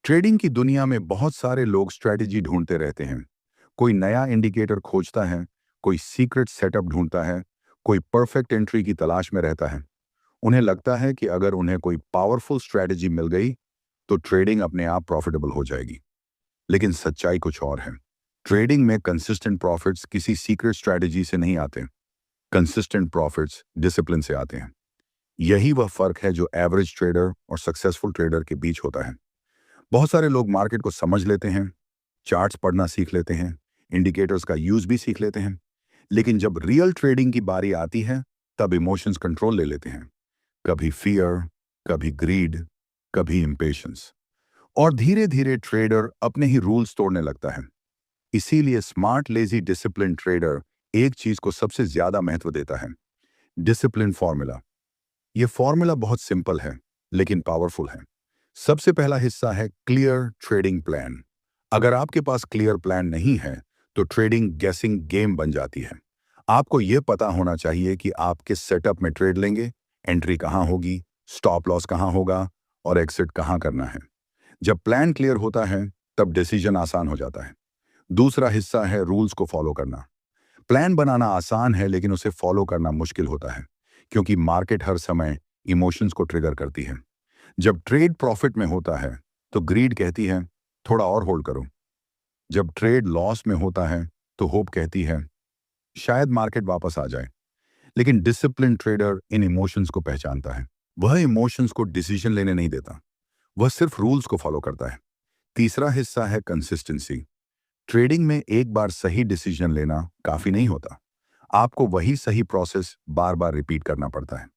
ट्रेडिंग की दुनिया में बहुत सारे लोग स्ट्रेटेजी ढूंढते रहते हैं। कोई नया इंडिकेटर खोजता है, कोई सीक्रेट सेटअप ढूंढता है, कोई परफेक्ट एंट्री की तलाश में रहता है। उन्हें लगता है कि अगर उन्हें कोई पावरफुल स्ट्रेटेजी मिल गई तो ट्रेडिंग अपने आप प्रॉफिटेबल हो जाएगी। लेकिन सच्चाई कुछ और है। ट्रेडिंग में कंसिस्टेंट प्रॉफिट्स किसी सीक्रेट स्ट्रेटेजी से नहीं आते। कंसिस्टेंट प्रॉफिट्स डिसिप्लिन से आते हैं। यही वह फर्क है जो एवरेज ट्रेडर और सक्सेसफुल ट्रेडर के बीच होता है। बहुत सारे लोग मार्केट को समझ लेते हैं, चार्ट्स पढ़ना सीख लेते हैं, इंडिकेटर्स का यूज भी सीख लेते हैं, लेकिन जब रियल ट्रेडिंग की बारी आती है तब इमोशंस कंट्रोल ले लेते हैं। कभी फियर, कभी ग्रीड, कभी इम्पेशंस, और धीरे धीरे ट्रेडर अपने ही रूल्स तोड़ने लगता है। इसीलिए स्मार्ट, लेजी, डिसिप्लिन ट्रेडर एक चीज को सबसे ज्यादा महत्व देता है, डिसिप्लिन फॉर्मूला। यह फॉर्मूला बहुत सिंपल है लेकिन पावरफुल है। सबसे पहला हिस्सा है क्लियर ट्रेडिंग प्लान। अगर आपके पास क्लियर प्लान नहीं है तो ट्रेडिंग गैसिंग गेम बन जाती है। आपको यह पता होना चाहिए कि आप किस सेटअप में ट्रेड लेंगे, एंट्री कहां होगी, स्टॉप लॉस कहां होगा और एग्जिट कहां करना है। जब प्लान क्लियर होता है तब डिसीजन आसान हो जाता है। दूसरा हिस्सा है रूल्स को फॉलो करना। प्लान बनाना आसान है लेकिन उसे फॉलो करना मुश्किल होता है, क्योंकि मार्केट हर समय इमोशंस को ट्रिगर करती है। जब ट्रेड प्रॉफिट में होता है तो ग्रीड कहती है थोड़ा और होल्ड करो। जब ट्रेड लॉस में होता है तो होप कहती है शायद मार्केट वापस आ जाए। लेकिन डिसिप्लिन ट्रेडर इन इमोशंस को पहचानता है। वह इमोशंस को डिसीजन लेने नहीं देता, वह सिर्फ रूल्स को फॉलो करता है। तीसरा हिस्सा है कंसिस्टेंसी। ट्रेडिंग में एक बार सही डिसीजन लेना काफी नहीं होता, आपको वही सही प्रोसेस बार बार रिपीट करना पड़ता है।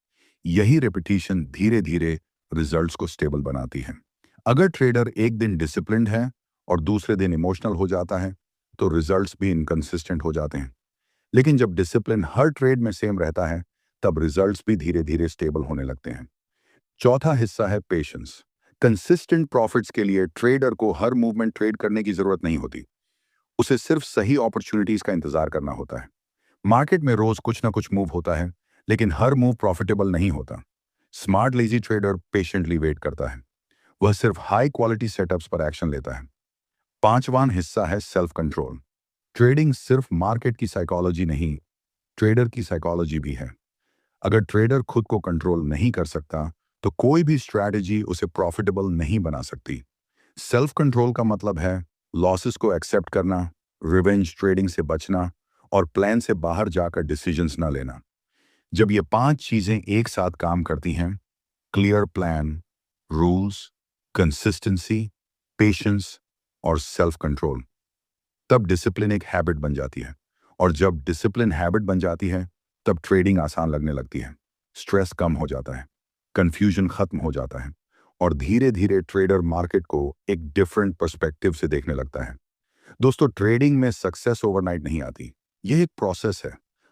यही रिपीटिशन धीरे धीरे रिजल्ट्स को स्टेबल बनाती है। अगर ट्रेडर एक दिन डिसिप्लिन्ड है और दूसरे दिन इमोशनल हो जाता है तो रिजल्ट्स भी इनकंसिस्टेंट हो जाते हैं। लेकिन जब डिसिप्लिन हर ट्रेड में सेम रहता है तब रिजल्ट्स भी धीरे धीरे स्टेबल होने लगते हैं। चौथा हिस्सा है पेशेंस। कंसिस्टेंट प्रॉफिट्स के लिए ट्रेडर को हर मूवमेंट ट्रेड करने की जरूरत नहीं होती, उसे सिर्फ सही अपॉर्चुनिटीज का इंतजार करना होता है। मार्केट में रोज कुछ ना कुछ मूव होता है, लेकिन हर मूव प्रॉफिटेबल नहीं होता। Smart, lazy trader patiently wait करता है, वह सिर्फ हाई क्वालिटी सेटअप्स पर एक्शन लेता है। पांचवां हिस्सा है सेल्फ कंट्रोल। ट्रेडिंग सिर्फ मार्केट की साइकोलॉजी नहीं, ट्रेडर की साइकोलॉजी भी है। अगर ट्रेडर खुद को कंट्रोल नहीं कर सकता तो कोई भी स्ट्रैटेजी उसे प्रॉफिटेबल नहीं बना सकती। सेल्फ कंट्रोल का मतलब है लॉसेस को एक्सेप्ट करना, रिवेंज ट्रेडिंग से बचना और प्लान से बाहर जाकर डिसीजंस ना लेना। जब ये पांच चीजें एक साथ काम करती हैं, clear plan, rules, consistency, patience और सेल्फ कंट्रोल, तब डिसिप्लिन एक हैबिट बन जाती है। और जब डिसिप्लिन हैबिट बन जाती है तब ट्रेडिंग आसान लगने लगती है, स्ट्रेस कम हो जाता है, कंफ्यूजन खत्म हो जाता है और धीरे धीरे ट्रेडर मार्केट को एक डिफरेंट पर्सपेक्टिव से देखने लगता है। दोस्तों, ट्रेडिंग में सक्सेस ओवरनाइट नहीं आती, यह एक प्रोसेस है।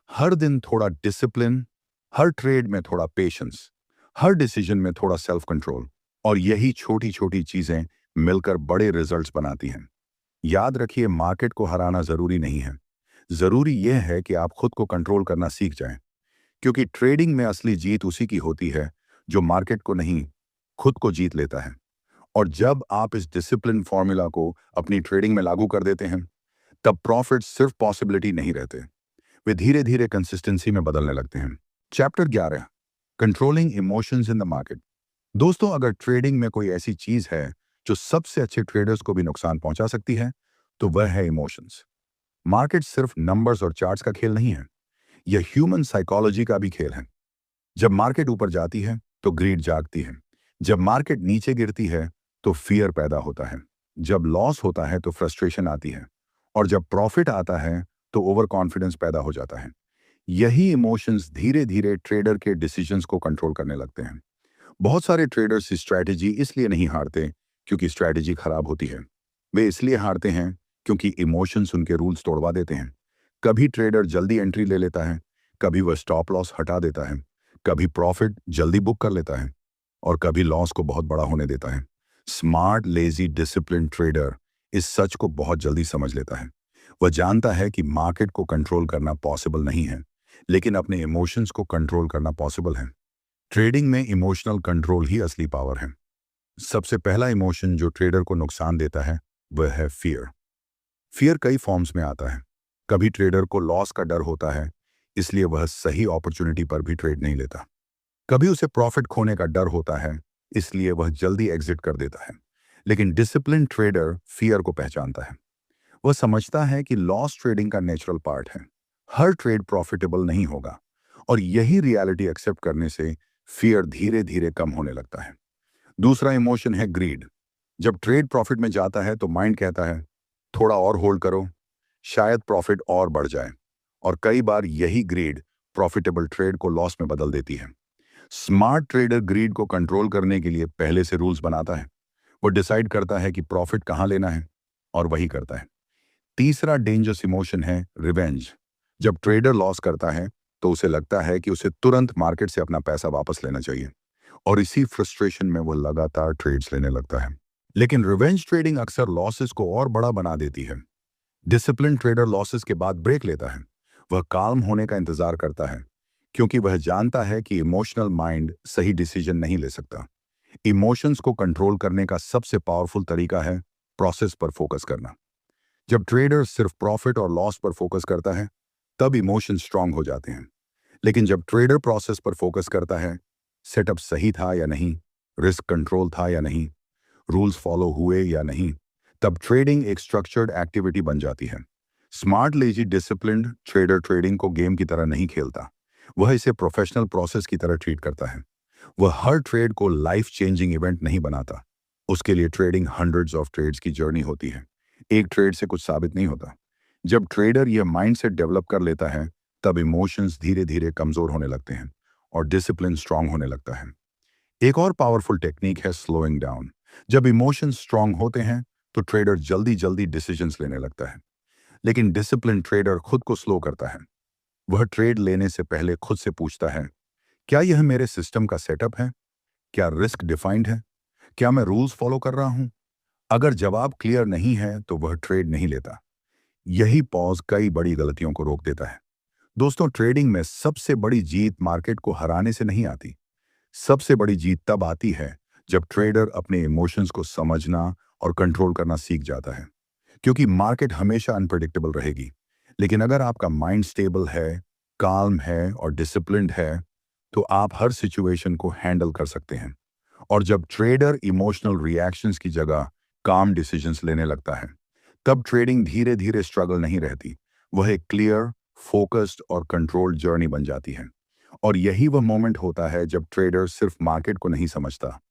हर दिन थोड़ा डिसिप्लिन, हर ट्रेड में थोड़ा पेशेंस, हर डिसीजन में थोड़ा सेल्फ कंट्रोल, और यही छोटी छोटी चीजें मिलकर बड़े रिजल्ट्स बनाती हैं। याद रखिए, मार्केट को हराना जरूरी नहीं है, जरूरी यह है कि आप खुद को कंट्रोल करना सीख जाएं, क्योंकि ट्रेडिंग में असली जीत उसी की होती है जो मार्केट को नहीं, खुद को जीत लेता है। और जब आप इस डिसिप्लिन फॉर्मूला को अपनी ट्रेडिंग में लागू कर देते हैं तब प्रॉफिट सिर्फ पॉसिबिलिटी नहीं रहते, वे धीरे धीरे कंसिस्टेंसी में बदलने लगते हैं। Chapter 11, controlling emotions in the market. दोस्तों, अगर ट्रेडिंग में कोई ऐसी चीज है जो सबसे अच्छे ट्रेडर्स को भी नुकसान पहुंचा सकती है तो वह है इमोशंस। मार्केट सिर्फ नंबर्स और चार्ट्स का खेल नहीं है, यह ह्यूमन साइकोलॉजी का भी खेल है। जब मार्केट ऊपर जाती है तो ग्रीड जागती है, जब मार्केट नीचे गिरती है तो फियर पैदा होता है, जब लॉस होता है तो फ्रस्ट्रेशन आती है और जब प्रॉफिट आता है तो ओवर कॉन्फिडेंस पैदा हो जाता है। यही इमोशंस धीरे धीरे ट्रेडर के डिसीजंस को कंट्रोल करने लगते हैं। बहुत सारे ट्रेडर्स स्ट्रैटेजी इसलिए नहीं हारते क्योंकि स्ट्रैटेजी खराब होती है, वे इसलिए हारते हैं क्योंकि इमोशंस उनके रूल्स तोड़वा देते हैं। कभी ट्रेडर जल्दी एंट्री ले लेता है, कभी वह स्टॉप लॉस हटा देता है, कभी प्रॉफिट जल्दी बुक कर लेता है और कभी लॉस को बहुत बड़ा होने देता है। स्मार्ट लेजी डिसिप्लिन ट्रेडर इस सच को बहुत जल्दी समझ लेता है। वह जानता है कि मार्केट को कंट्रोल करना पॉसिबल नहीं है, लेकिन अपने इमोशंस को कंट्रोल करना पॉसिबल है। ट्रेडिंग में इमोशनल कंट्रोल ही असली पावर है। सबसे पहला इमोशन जो ट्रेडर को नुकसान देता है वह है फियर। फियर कई फॉर्म्स में आता है। कभी ट्रेडर को लॉस का डर होता है, इसलिए वह सही अपॉर्चुनिटी पर भी ट्रेड नहीं लेता। कभी उसे प्रॉफिट खोने का डर होता है, इसलिए वह जल्दी एग्जिट कर देता है। लेकिन डिसिप्लिन ट्रेडर फियर को पहचानता है। वह समझता है कि लॉस ट्रेडिंग का नेचुरल पार्ट है। हर ट्रेड प्रॉफिटेबल नहीं होगा और यही रियलिटी एक्सेप्ट करने से फियर धीरे धीरे कम होने लगता है। दूसरा इमोशन है ग्रीड। जब ट्रेड प्रॉफिट में जाता है तो माइंड कहता है थोड़ा और होल्ड करो, शायद प्रॉफिट और बढ़ जाए। और कई बार यही ग्रीड प्रॉफिटेबल ट्रेड को लॉस में बदल देती है। स्मार्ट ट्रेडर ग्रीड को कंट्रोल करने के लिए पहले से रूल्स बनाता है। वो डिसाइड करता है कि प्रॉफिट कहां लेना है और वही करता है। तीसरा डेंजरस इमोशन है रिवेंज। जब ट्रेडर लॉस करता है तो उसे लगता है कि उसे तुरंत मार्केट से अपना पैसा वापस लेना चाहिए और इसी फ्रस्ट्रेशन में वो लगातार ट्रेड्स लेने लगता है। लेकिन रिवेंज ट्रेडिंग अक्सर लॉसेस को और बड़ा बना देती है। डिसिप्लिन ट्रेडर लॉसेस के बाद ब्रेक लेता है। वह काल्म होने का इंतजार करता है, क्योंकि वह जानता है कि इमोशनल माइंड सही डिसीजन नहीं ले सकता। इमोशंस को कंट्रोल करने का सबसे पावरफुल तरीका है प्रोसेस पर फोकस करना। जब ट्रेडर सिर्फ प्रॉफिट और लॉस पर फोकस करता है, तब इमोशन स्ट्रांग हो जाते हैं। लेकिन जब ट्रेडर प्रोसेस पर फोकस करता है, सेटअप सही था या नहीं, रिस्क कंट्रोल था या नहीं, रूल्स फॉलो हुए या नहीं, तब ट्रेडिंग एक स्ट्रक्चर्ड एक्टिविटी बन जाती है। Smart lazy disciplined trader trading को गेम की तरह नहीं खेलता। वह इसे प्रोफेशनल प्रोसेस की तरह ट्रीट करता है। वह हर ट्रेड को लाइफ चेंजिंग इवेंट नहीं बनाता। उसके लिए ट्रेडिंग हंड्रेड्स ऑफ ट्रेड्स की जर्नी होती है। एक ट्रेड से कुछ साबित नहीं होता। जब ट्रेडर यह माइंडसेट डेवलप कर लेता है, तब इमोशंस धीरे धीरे कमजोर होने लगते हैं और डिसिप्लिन स्ट्रांग होने लगता है। एक और पावरफुल टेक्निक है स्लोइंग डाउन। जब इमोशंस स्ट्रांग होते हैं तो ट्रेडर जल्दी जल्दी डिसीजंस लेने लगता है। लेकिन डिसिप्लिन ट्रेडर खुद को स्लो करता है। वह ट्रेड लेने से पहले खुद से पूछता है, क्या यह मेरे सिस्टम का सेटअप है? क्या रिस्क डिफाइंड है? क्या मैं रूल्स फॉलो कर रहा हूं? अगर जवाब क्लियर नहीं है तो वह ट्रेड नहीं लेता। यही पॉज कई बड़ी गलतियों को रोक देता है। दोस्तों, ट्रेडिंग में सबसे बड़ी जीत मार्केट को हराने से नहीं आती। सबसे बड़ी जीत तब आती है जब ट्रेडर अपने इमोशंस को समझना और कंट्रोल करना सीख जाता है। क्योंकि मार्केट हमेशा अनप्रेडिक्टेबल रहेगी, लेकिन अगर आपका माइंड स्टेबल है, काल्म है और डिसिप्लिन्ड है, तो आप हर सिचुएशन को हैंडल कर सकते हैं। और जब ट्रेडर इमोशनल रिएक्शंस की जगह काम डिसीजंस लेने लगता है, तब ट्रेडिंग धीरे धीरे स्ट्रगल नहीं रहती। वह एक क्लियर, फोकस्ड और कंट्रोल्ड जर्नी बन जाती है। और यही वह मोमेंट होता है जब ट्रेडर सिर्फ मार्केट को नहीं समझता,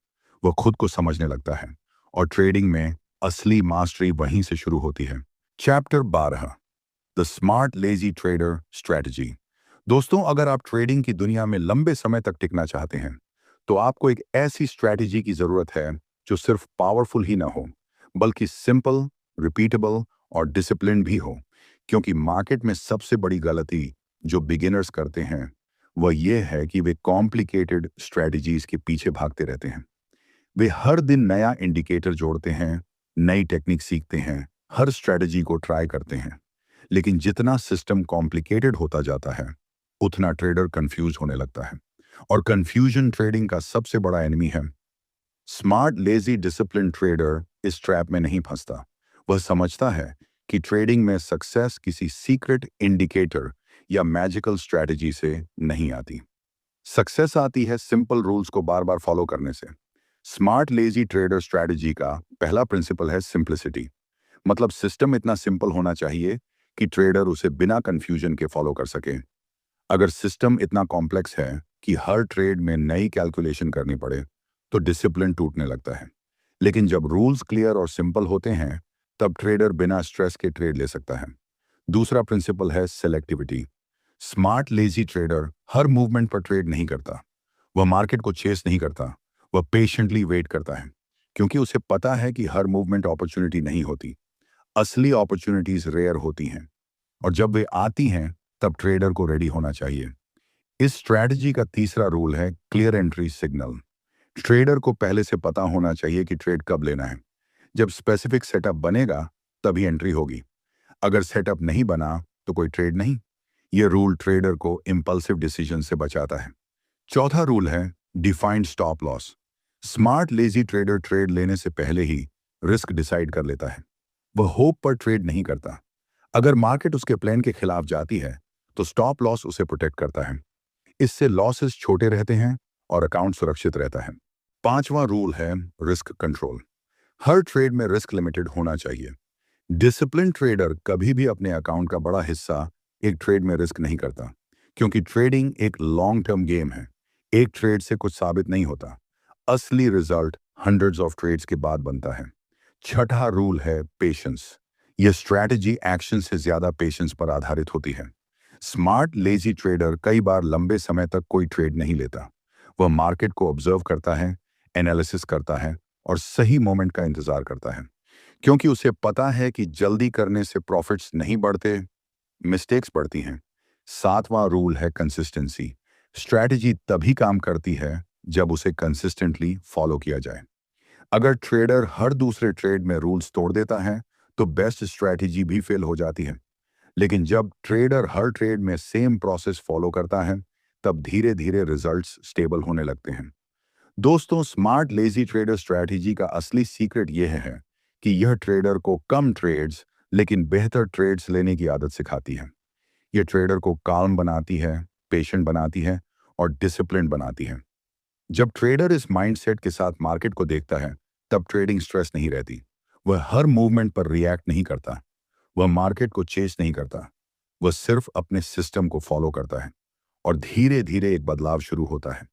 वह खुद को समझने लगता है। और ट्रेडिंग में असली मास्टरी वहीं से शुरू होती है। Chapter 12, the smart lazy trader strategy. दोस्तों, अगर आप ट्रेडिंग की दुनिया में लंबे समय तक टिकना चाहते हैं, तो आपको एक ऐसी स्ट्रेटजी की जरूरत है जो सिर्फ पावरफुल ही ना हो, बल्कि सिंपल, रिपीटेबल और डिसिप्लिन भी हो। क्योंकि मार्केट में सबसे बड़ी गलती जो बिगिनर्स करते हैं वह यह है कि वे कॉम्प्लिकेटेड स्ट्रेटजीज के पीछे भागते रहते हैं। वे हर दिन नया इंडिकेटर जोड़ते हैं, नई टेक्निक सीखते हैं, हर स्ट्रेटजी को ट्राई करते हैं। लेकिन जितना सिस्टम कॉम्प्लिकेटेड होता जाता है, उतना ट्रेडर कंफ्यूज होने लगता है। और कंफ्यूजन ट्रेडिंग का सबसे बड़ा एनिमी है। स्मार्ट लेजी डिसिप्लिन ट्रेडर इस ट्रैप में नहीं फंसता। वह समझता है कि ट्रेडिंग में सक्सेस किसी सीक्रेट इंडिकेटर या मैजिकल स्ट्रेटजी से नहीं आती। सक्सेस आती है सिंपल रूल्स को बार बार फॉलो करने से। स्मार्ट लेजी ट्रेडर स्ट्रेटजी का पहला प्रिंसिपल है सिंप्लिसिटी। मतलब सिस्टम इतना सिंपल होना चाहिए कि ट्रेडर उसे बिना कंफ्यूजन के फॉलो कर सके। अगर सिस्टम इतना कॉम्प्लेक्स है कि हर ट्रेड में नई कैलकुलेशन करनी पड़े, तो डिसिप्लिन टूटने लगता है। लेकिन जब रूल्स क्लियर और सिंपल होते हैं, तब ट्रेडर बिना स्ट्रेस के ट्रेड ले सकता है। दूसरा प्रिंसिपल है सेलेक्टिविटी। स्मार्ट लेजी ट्रेडर हर मूवमेंट पर ट्रेड नहीं करता। वह मार्केट को चेस नहीं करता। वह पेशेंटली वेट करता है, क्योंकि उसे पता है कि हर मूवमेंट अपॉर्चुनिटी नहीं होती। असली अपॉर्चुनिटीज रेयर होती हैं। और जब वे आती हैं तब ट्रेडर को रेडी होना चाहिए। इस स्ट्रैटेजी का तीसरा रूल है क्लियर एंट्री सिग्नल। ट्रेडर को पहले से पता होना चाहिए कि ट्रेड कब लेना है। जब स्पेसिफिक सेटअप बनेगा तभी एंट्री होगी। अगर सेटअप नहीं बना तो कोई ट्रेड नहीं। यह रूल ट्रेडर को इंपल्सिव डिसीजन से बचाता है। चौथा रूल है defined stop loss. Smart lazy trader trade लेने से पहले ही रिस्क डिसाइड कर लेता है। वह होप पर ट्रेड नहीं करता। अगर मार्केट उसके प्लान के खिलाफ जाती है तो स्टॉप लॉस उसे प्रोटेक्ट करता है। इससे लॉसेस छोटे रहते हैं और अकाउंट सुरक्षित रहता है। पांचवा रूल है रिस्क कंट्रोल। हर ट्रेड में रिस्क लिमिटेड होना चाहिए। डिसिप्लिन ट्रेडर कभी भी अपने अकाउंट का बड़ा हिस्सा एक ट्रेड में रिस्क नहीं करता, क्योंकि ट्रेडिंग एक लॉन्ग टर्म गेम है। एक ट्रेड से कुछ साबित नहीं होता। असली रिजल्ट हंड्रेड्स ऑफ ट्रेड्स के बाद बनता है। छठा रूल है पेशेंस। यह स्ट्रैटेजी एक्शन से ज्यादा पेशेंस पर आधारित होती है। स्मार्ट लेजी ट्रेडर कई बार लंबे समय तक कोई ट्रेड नहीं लेता। वह मार्केट को ऑब्जर्व करता है, एनालिसिस करता है और सही मोमेंट का इंतजार करता है, क्योंकि उसे पता है कि जल्दी करने से प्रॉफिट्स नहीं बढ़ते, मिस्टेक्स बढ़ती हैं। सातवां रूल है कंसिस्टेंसी। स्ट्रैटेजी तभी काम करती है जब उसे कंसिस्टेंटली फॉलो किया जाए। अगर ट्रेडर हर दूसरे ट्रेड में रूल्स तोड़ देता है तो बेस्ट स्ट्रैटेजी भी फेल हो जाती है। लेकिन जब ट्रेडर हर ट्रेड में सेम प्रोसेस फॉलो करता है तब धीरे धीरे रिजल्ट्स स्टेबल होने लगते हैं। दोस्तों, स्मार्ट लेजी ट्रेडर स्ट्रैटेजी का असली सीक्रेट यह है कि यह ट्रेडर को कम ट्रेड्स लेकिन बेहतर ट्रेड्स लेने की आदत सिखाती है। यह ट्रेडर को काल्म बनाती है, पेशेंट बनाती है और डिसिप्लिन बनाती है। जब ट्रेडर इस माइंडसेट के साथ मार्केट को देखता है तब ट्रेडिंग स्ट्रेस नहीं रहती। वह हर मूवमेंट पर रिएक्ट नहीं करता। वह मार्केट को चेस नहीं करता। वह सिर्फ अपने सिस्टम को फॉलो करता है और धीरे धीरे एक बदलाव शुरू होता है।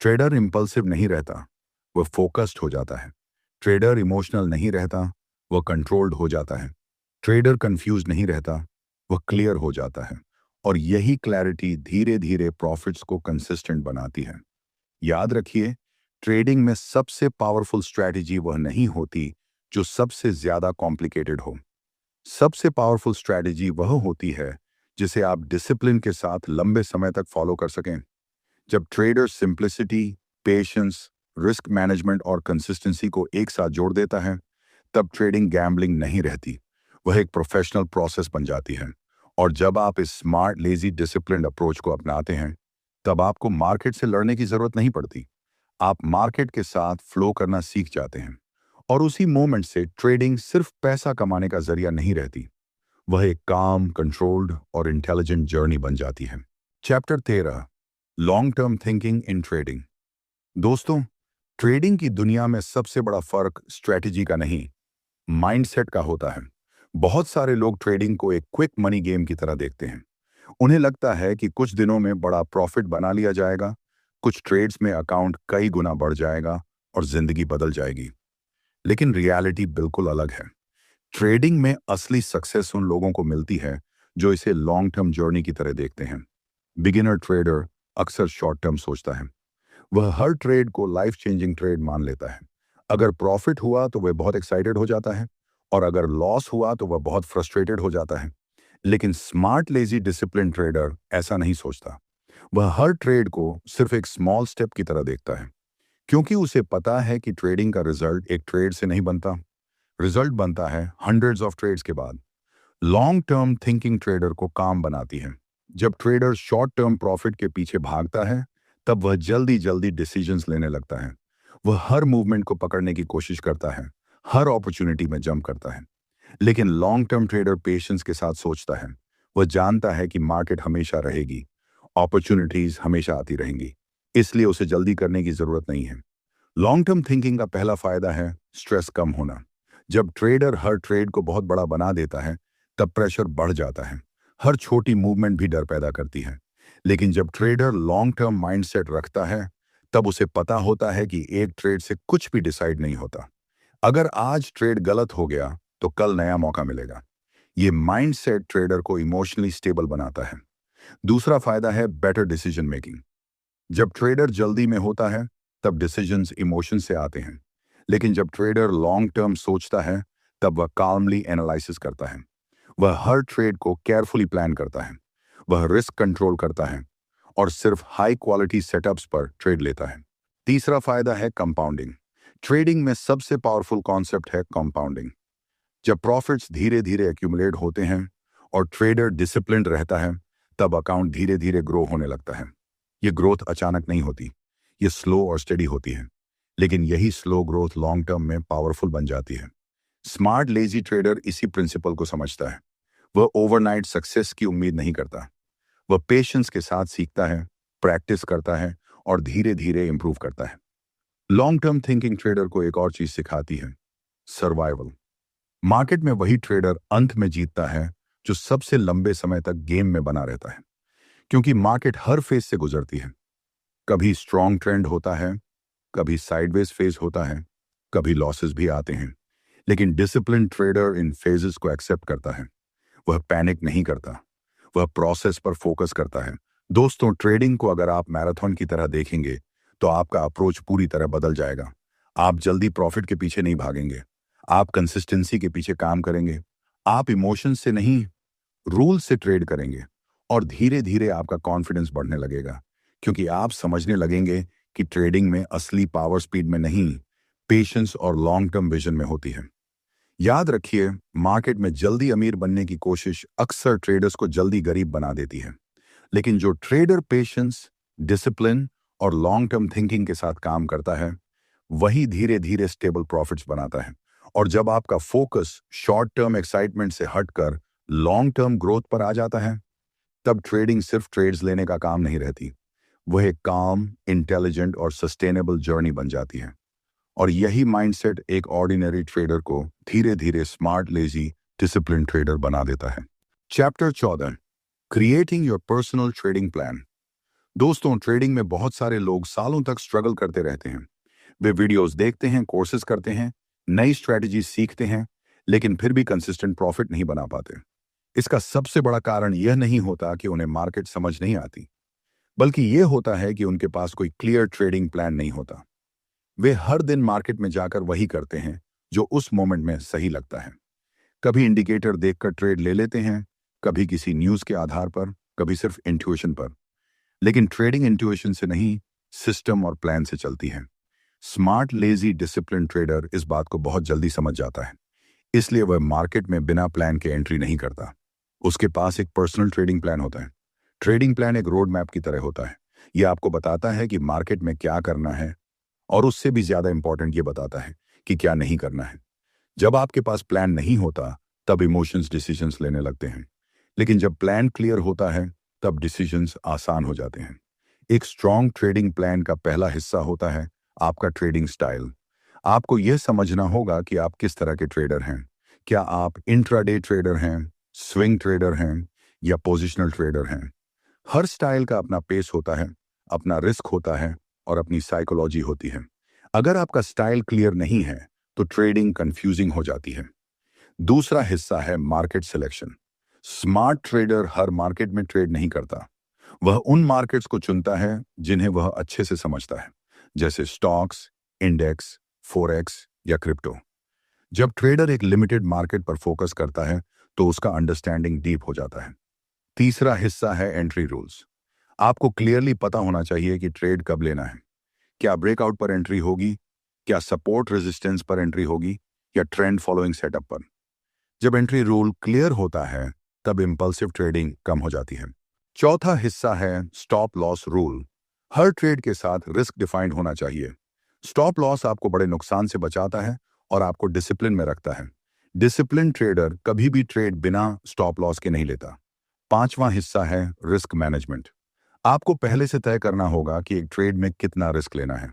ट्रेडर इंपल्सिव नहीं रहता, वह फोकस्ड हो जाता है। ट्रेडर इमोशनल नहीं रहता, वह कंट्रोल्ड हो जाता है। ट्रेडर कंफ्यूज नहीं रहता, वह क्लियर हो जाता है। और यही क्लैरिटी धीरे धीरे प्रॉफिट्स को कंसिस्टेंट बनाती है। याद रखिए, ट्रेडिंग में सबसे पावरफुल स्ट्रैटेजी वह नहीं होती जो सबसे ज्यादा कॉम्प्लिकेटेड हो। सबसे पावरफुल स्ट्रैटेजी वह होती है जिसे आप डिसिप्लिन के साथ लंबे समय तक फॉलो कर सकें। जब trader simplicity, patience, risk management और कंसिस्टेंसी को एक साथ जोड़ देता है तब ट्रेडिंग गैम्बलिंग नहीं रहती, वह एक प्रोफेशनल प्रोसेस बन जाती है। और जब आप इस स्मार्ट लेजी डिसिप्लिन्ड अप्रोच को अपनाते हैं तब आपको मार्केट से लड़ने की जरूरत नहीं पड़ती। आप मार्केट के साथ फ्लो करना सीख जाते हैं और उसी मोमेंट से ट्रेडिंग सिर्फ पैसा कमाने का जरिया नहीं रहती, वह एक काम, कंट्रोल्ड और इंटेलिजेंट जर्नी बन जाती है। Chapter 13, long term thinking in trading. दोस्तों, ट्रेडिंग की दुनिया में सबसे बड़ा फर्क स्ट्रेटजी का नहीं, माइंडसेट का होता है। बहुत सारे लोग ट्रेडिंग को एक क्विक मनी गेम की तरह देखते हैं। उन्हें लगता है कि कुछ दिनों में बड़ा प्रॉफिट बना लिया जाएगा, कुछ ट्रेड्स में अकाउंट कई गुना बढ़ जाएगा और जिंदगी बदल जाएगी। लेकिन रियलिटी बिल्कुल अलग है। ट्रेडिंग में असली सक्सेस उन लोगों को मिलती है जो इसे लॉन्ग टर्म जर्नी की तरह देखते हैं। बिगिनर ट्रेडर अक्सर शॉर्ट टर्म सोचता है। वह हर ट्रेड को लाइफ चेंजिंग ट्रेड मान लेता है। अगर प्रॉफिट हुआ तो वह बहुत एक्साइटेड हो जाता है और अगर लॉस हुआ तो वह बहुत फ्रस्ट्रेटेड हो जाता है। लेकिन स्मार्ट लेजी डिसिप्लिन ट्रेडर ऐसा नहीं सोचता। वह हर ट्रेड को सिर्फ एक स्मॉल स्टेप की तरह देखता है, क्योंकि उसे पता है कि ट्रेडिंग का रिजल्ट एक ट्रेड से नहीं बनता, रिजल्ट बनता है हंड्रेड्स ऑफ ट्रेड्स के बाद। लॉन्ग टर्म थिंकिंग ट्रेडर को काम बनाती है। जब ट्रेडर शॉर्ट टर्म प्रॉफिट के पीछे भागता है तब वह जल्दी जल्दी डिसीजंस लेने लगता है। वह हर मूवमेंट को पकड़ने की कोशिश करता है, हर अपॉर्चुनिटी में जंप करता है। लेकिन लॉन्ग टर्म ट्रेडर पेशेंस के साथ सोचता है। वह जानता है कि मार्केट हमेशा रहेगी, अपॉर्चुनिटीज हमेशा आती रहेंगी, इसलिए उसे जल्दी करने की जरूरत नहीं है। लॉन्ग टर्म थिंकिंग का पहला फायदा है स्ट्रेस कम होना। जब ट्रेडर हर ट्रेड को बहुत बड़ा बना देता है तब प्रेशर बढ़ जाता है। हर छोटी मूवमेंट भी डर पैदा करती है। लेकिन जब ट्रेडर लॉन्ग टर्म माइंडसेट रखता है तब उसे पता होता है कि एक ट्रेड से कुछ भी डिसाइड नहीं होता। अगर आज ट्रेड गलत हो गया तो कल नया मौका मिलेगा। ये माइंडसेट ट्रेडर को इमोशनली स्टेबल बनाता है। दूसरा फायदा है बेटर डिसीजन मेकिंग। जब ट्रेडर जल्दी में होता है तब डिसीजंस इमोशन से आते हैं। लेकिन जब ट्रेडर लॉन्ग टर्म सोचता है तब वह काल्मली एनालिसिस करता है। वह हर ट्रेड को केयरफुली प्लान करता है, वह रिस्क कंट्रोल करता है और सिर्फ हाई क्वालिटी सेटअप्स पर ट्रेड लेता है। तीसरा फायदा है कंपाउंडिंग। ट्रेडिंग में सबसे पावरफुल कॉन्सेप्ट है कंपाउंडिंग। जब प्रॉफिट्स धीरे धीरे एक्यूमुलेट होते हैं और ट्रेडर डिसिप्लिन्ड रहता है, तब अकाउंट धीरे धीरे ग्रो होने लगता है। ये ग्रोथ अचानक नहीं होती, ये स्लो और स्टेडी होती है, लेकिन यही स्लो ग्रोथ लॉन्ग टर्म में पावरफुल बन जाती है। स्मार्ट लेजी ट्रेडर इसी प्रिंसिपल को समझता है। वह ओवरनाइट सक्सेस की उम्मीद नहीं करता। वह पेशेंस के साथ सीखता है, प्रैक्टिस करता है और धीरे धीरे इंप्रूव करता है। लॉन्ग टर्म थिंकिंग ट्रेडर को एक और चीज सिखाती है, सर्वाइवल। मार्केट में वही ट्रेडर अंत में जीतता है जो सबसे लंबे समय तक गेम में बना रहता है, क्योंकि मार्केट हर फेज से गुजरती है। कभी स्ट्रॉन्ग ट्रेंड होता है, कभी साइडवेज फेज होता है, कभी लॉसेस भी आते हैं, लेकिन डिसिप्लिन ट्रेडर इन फेजेस को एक्सेप्ट करता है। वह पैनिक नहीं करता, वह प्रोसेस पर फोकस करता है। दोस्तों, ट्रेडिंग को अगर आप मैराथन की तरह देखेंगे तो आपका अप्रोच पूरी तरह बदल जाएगा। आप जल्दी प्रॉफिट के पीछे नहीं भागेंगे, आप कंसिस्टेंसी के पीछे काम करेंगे। आप इमोशन से नहीं, रूल से ट्रेड करेंगे और धीरे धीरे आपका कॉन्फिडेंस बढ़ने लगेगा, क्योंकि आप समझने लगेंगे कि ट्रेडिंग में असली पावर स्पीड में नहीं, पेशेंस और लॉन्ग टर्म विजन में होती है। याद रखिए, मार्केट में जल्दी अमीर बनने की कोशिश अक्सर ट्रेडर्स को जल्दी गरीब बना देती है, लेकिन जो ट्रेडर पेशेंस, डिसिप्लिन और लॉन्ग टर्म थिंकिंग के साथ काम करता है, वही धीरे धीरे स्टेबल प्रॉफिट्स बनाता है। और जब आपका फोकस शॉर्ट टर्म एक्साइटमेंट से हटकर लॉन्ग टर्म ग्रोथ पर आ जाता है, तब ट्रेडिंग सिर्फ ट्रेड्स लेने का काम नहीं रहती, वह एक काम, इंटेलिजेंट और सस्टेनेबल जर्नी बन जाती है। और यही माइंडसेट एक ऑर्डिनरी ट्रेडर को धीरे धीरे स्मार्ट, लेजी, डिसिप्लिन ट्रेडर बना देता है। Chapter 14, creating your personal trading plan. दोस्तों, ट्रेडिंग में बहुत सारे लोग सालों तक स्ट्रगल करते रहते हैं। वे वीडियोस देखते हैं, कोर्सेज करते हैं, नई स्ट्रेटजी सीखते हैं, लेकिन फिर भी कंसिस्टेंट प्रॉफिट नहीं बना पाते। इसका सबसे बड़ा कारण यह नहीं होता कि उन्हें मार्केट समझ नहीं आती, बल्कि यह होता है कि उनके पास कोई क्लियर ट्रेडिंग प्लान नहीं होता। वे हर दिन मार्केट में जाकर वही करते हैं जो उस मोमेंट में सही लगता है। कभी इंडिकेटर देखकर ट्रेड ले लेते हैं, कभी किसी न्यूज के आधार पर, कभी सिर्फ इंट्यूशन पर। लेकिन ट्रेडिंग इंट्यूशन से नहीं, सिस्टम और प्लान से चलती है। स्मार्ट, लेजी, डिसिप्लिन ट्रेडर इस बात को बहुत जल्दी समझ जाता है, इसलिए वह मार्केट में बिना प्लान के एंट्री नहीं करता। उसके पास एक पर्सनल ट्रेडिंग प्लान होता है। ट्रेडिंग प्लान एक रोड मैप की तरह होता है। यह आपको बताता है कि मार्केट में क्या करना है, और उससे भी ज्यादा इंपॉर्टेंट ये बताता है कि क्या नहीं करना है। जब आपके पास प्लान नहीं होता, तब इमोशंस डिसीजंस लेने लगते हैं, लेकिन जब प्लान क्लियर होता है, तब डिसीजंस आसान हो जाते हैं। एक स्ट्रॉन्ग ट्रेडिंग प्लान का पहला हिस्सा होता है आपका ट्रेडिंग स्टाइल। आपको यह समझना होगा कि आप किस तरह के ट्रेडर हैं। क्या आप इंट्राडे ट्रेडर हैं, स्विंग ट्रेडर हैं या पोजिशनल ट्रेडर हैं? हर स्टाइल का अपना पेस होता है, अपना रिस्क होता है और अपनी साइकोलॉजी होती है। अगर आपका स्टाइल क्लियर नहीं है, तो ट्रेडिंग कंफ्यूजिंग हो जाती है। दूसरा हिस्सा है मार्केट सिलेक्शन। स्मार्ट ट्रेडर हर मार्केट में ट्रेड नहीं करता। वह उन मार्केट्स को चुनता है जिन्हें वह अच्छे से समझता है, जैसे स्टॉक्स, इंडेक्स, फोरेक्स या क्रिप्टो। जब ट्रेडर एक लिमिटेड मार्केट पर फोकस करता है, तो उसका अंडरस्टैंडिंग डीप हो जाता है। तीसरा हिस्सा है एंट्री रूल्स। आपको क्लियरली पता होना चाहिए कि ट्रेड कब लेना है। क्या ब्रेकआउट पर एंट्री होगी, क्या सपोर्ट रेजिस्टेंस पर एंट्री होगी, या ट्रेंड फॉलोइंग सेटअप पर। जब एंट्री रूल क्लियर होता है, तब इंपल्सिव ट्रेडिंग कम हो जाती है। चौथा हिस्सा है स्टॉप लॉस रूल। हर ट्रेड के साथ रिस्क डिफाइंड होना चाहिए। स्टॉप लॉस आपको बड़े नुकसान से बचाता है और आपको डिसिप्लिन में रखता है। डिसिप्लिन ट्रेडर कभी भी ट्रेड बिना स्टॉप लॉस के नहीं लेता। पांचवा हिस्सा है रिस्क मैनेजमेंट। आपको पहले से तय करना होगा कि एक ट्रेड में कितना रिस्क लेना है।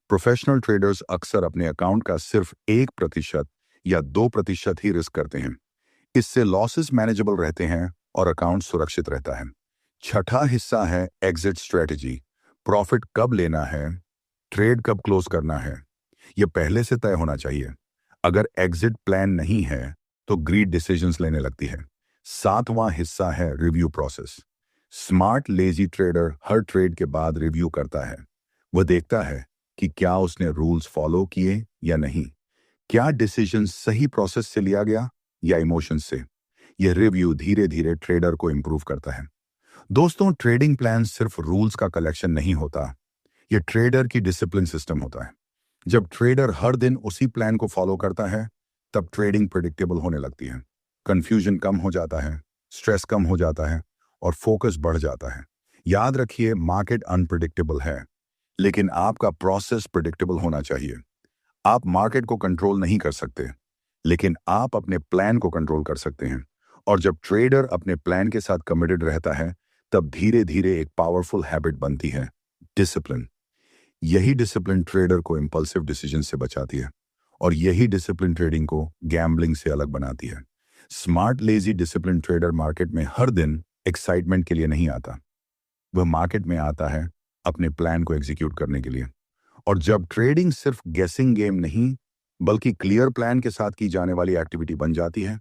प्रोफेशनल ट्रेडर्स अक्सर अपने अकाउंट का सिर्फ 1% या 2% ही रिस्क करते हैं। इससे लॉसेस मैनेजेबल रहते हैं और अकाउंट सुरक्षित रहता है। छठा हिस्सा है एग्जिट स्ट्रेटजी। प्रॉफिट कब लेना है, ट्रेड कब क्लोज करना है, यह पहले से तय होना चाहिए। अगर एग्जिट प्लान नहीं है, तो ग्रीड डिसीजंस लेने लगती है। सातवां हिस्सा है review process. Smart, lazy trader हर ट्रेड के बाद रिव्यू करता है। वह देखता है कि क्या उसने रूल्स फॉलो किए या नहीं, क्या डिसीजन सही प्रोसेस से लिया गया या इमोशंस से। यह रिव्यू धीरे धीरे ट्रेडर को इंप्रूव करता है। दोस्तों, ट्रेडिंग प्लान सिर्फ रूल्स का कलेक्शन नहीं होता, यह ट्रेडर की डिसिप्लिन सिस्टम होता है। जब ट्रेडर हर दिन उसी प्लान को फॉलो करता है, तब ट्रेडिंग प्रिडिक्टेबल होने लगती है। कंफ्यूजन कम हो जाता है, स्ट्रेस कम हो जाता है और फोकस बढ़ जाता है। याद रखिए, मार्केट अनप्रिडिक्टेबल है, लेकिन आपका प्रोसेस प्रिडिक्टेबल होना चाहिए। आप मार्केट को कंट्रोल नहीं कर सकते, लेकिन आप अपने प्लान को कंट्रोल कर सकते हैं। और जब ट्रेडर अपने प्लान के साथ कमिटेड रहता है, तब धीरे धीरे एक पावरफुल हैबिट बनती है, डिसिप्लिन। यही डिसिप्लिन ट्रेडर को इंपल्सिव डिसीजन से बचाती है, और यही डिसिप्लिन ट्रेडिंग को गैम्बलिंग से अलग बनाती है। Smart lazy discipline trader market में हर दिन एक्साइटमेंट के लिए नहीं आता, वह मार्केट में आता है अपने प्लान को एग्जीक्यूट करने के लिए। और जब ट्रेडिंग सिर्फ गेसिंग गेम नहीं, बल्कि क्लियर प्लान के साथ की जाने वाली एक्टिविटी बन जाती है,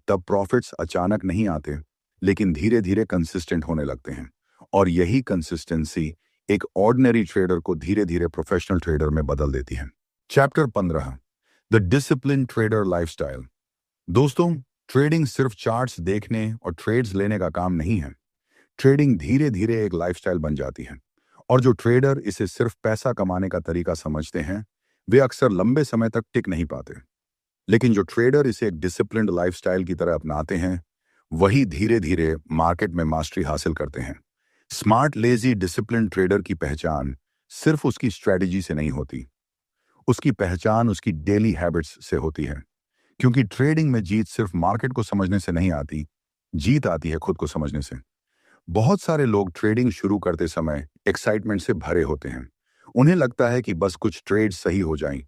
तब प्रॉफिट्स अचानक नहीं आते, लेकिन धीरे धीरे कंसिस्टेंट होने लगते हैं। और यही कंसिस्टेंसी एक ऑर्डिनरी ट्रेडर को धीरे धीरे प्रोफेशनल ट्रेडर में बदल देती है। Chapter 15, the discipline trader lifestyle. दोस्तों, ट्रेडिंग सिर्फ चार्ट्स देखने और ट्रेड्स लेने का काम नहीं है। ट्रेडिंग धीरे धीरे एक लाइफस्टाइल बन जाती है, और जो ट्रेडर इसे सिर्फ पैसा कमाने का तरीका समझते हैं, वे अक्सर लंबे समय तक टिक नहीं पाते। लेकिन जो ट्रेडर इसे एक डिसिप्लिन्ड लाइफस्टाइल की तरह अपनाते हैं, वही धीरे धीरे मार्केट में मास्टरी हासिल करते हैं। स्मार्ट लेजी डिसिप्लिन ट्रेडर की पहचान सिर्फ उसकी स्ट्रेटजी से नहीं होती, उसकी पहचान उसकी डेली हैबिट्स से होती है। क्योंकि ट्रेडिंग में जीत सिर्फ मार्केट को समझने से नहीं आती, जीत आती है खुद को समझने से। बहुत सारे लोग ट्रेडिंग शुरू करते समय एक्साइटमेंट से भरे होते हैं। उन्हें लगता है कि बस कुछ ट्रेड सही हो जाएं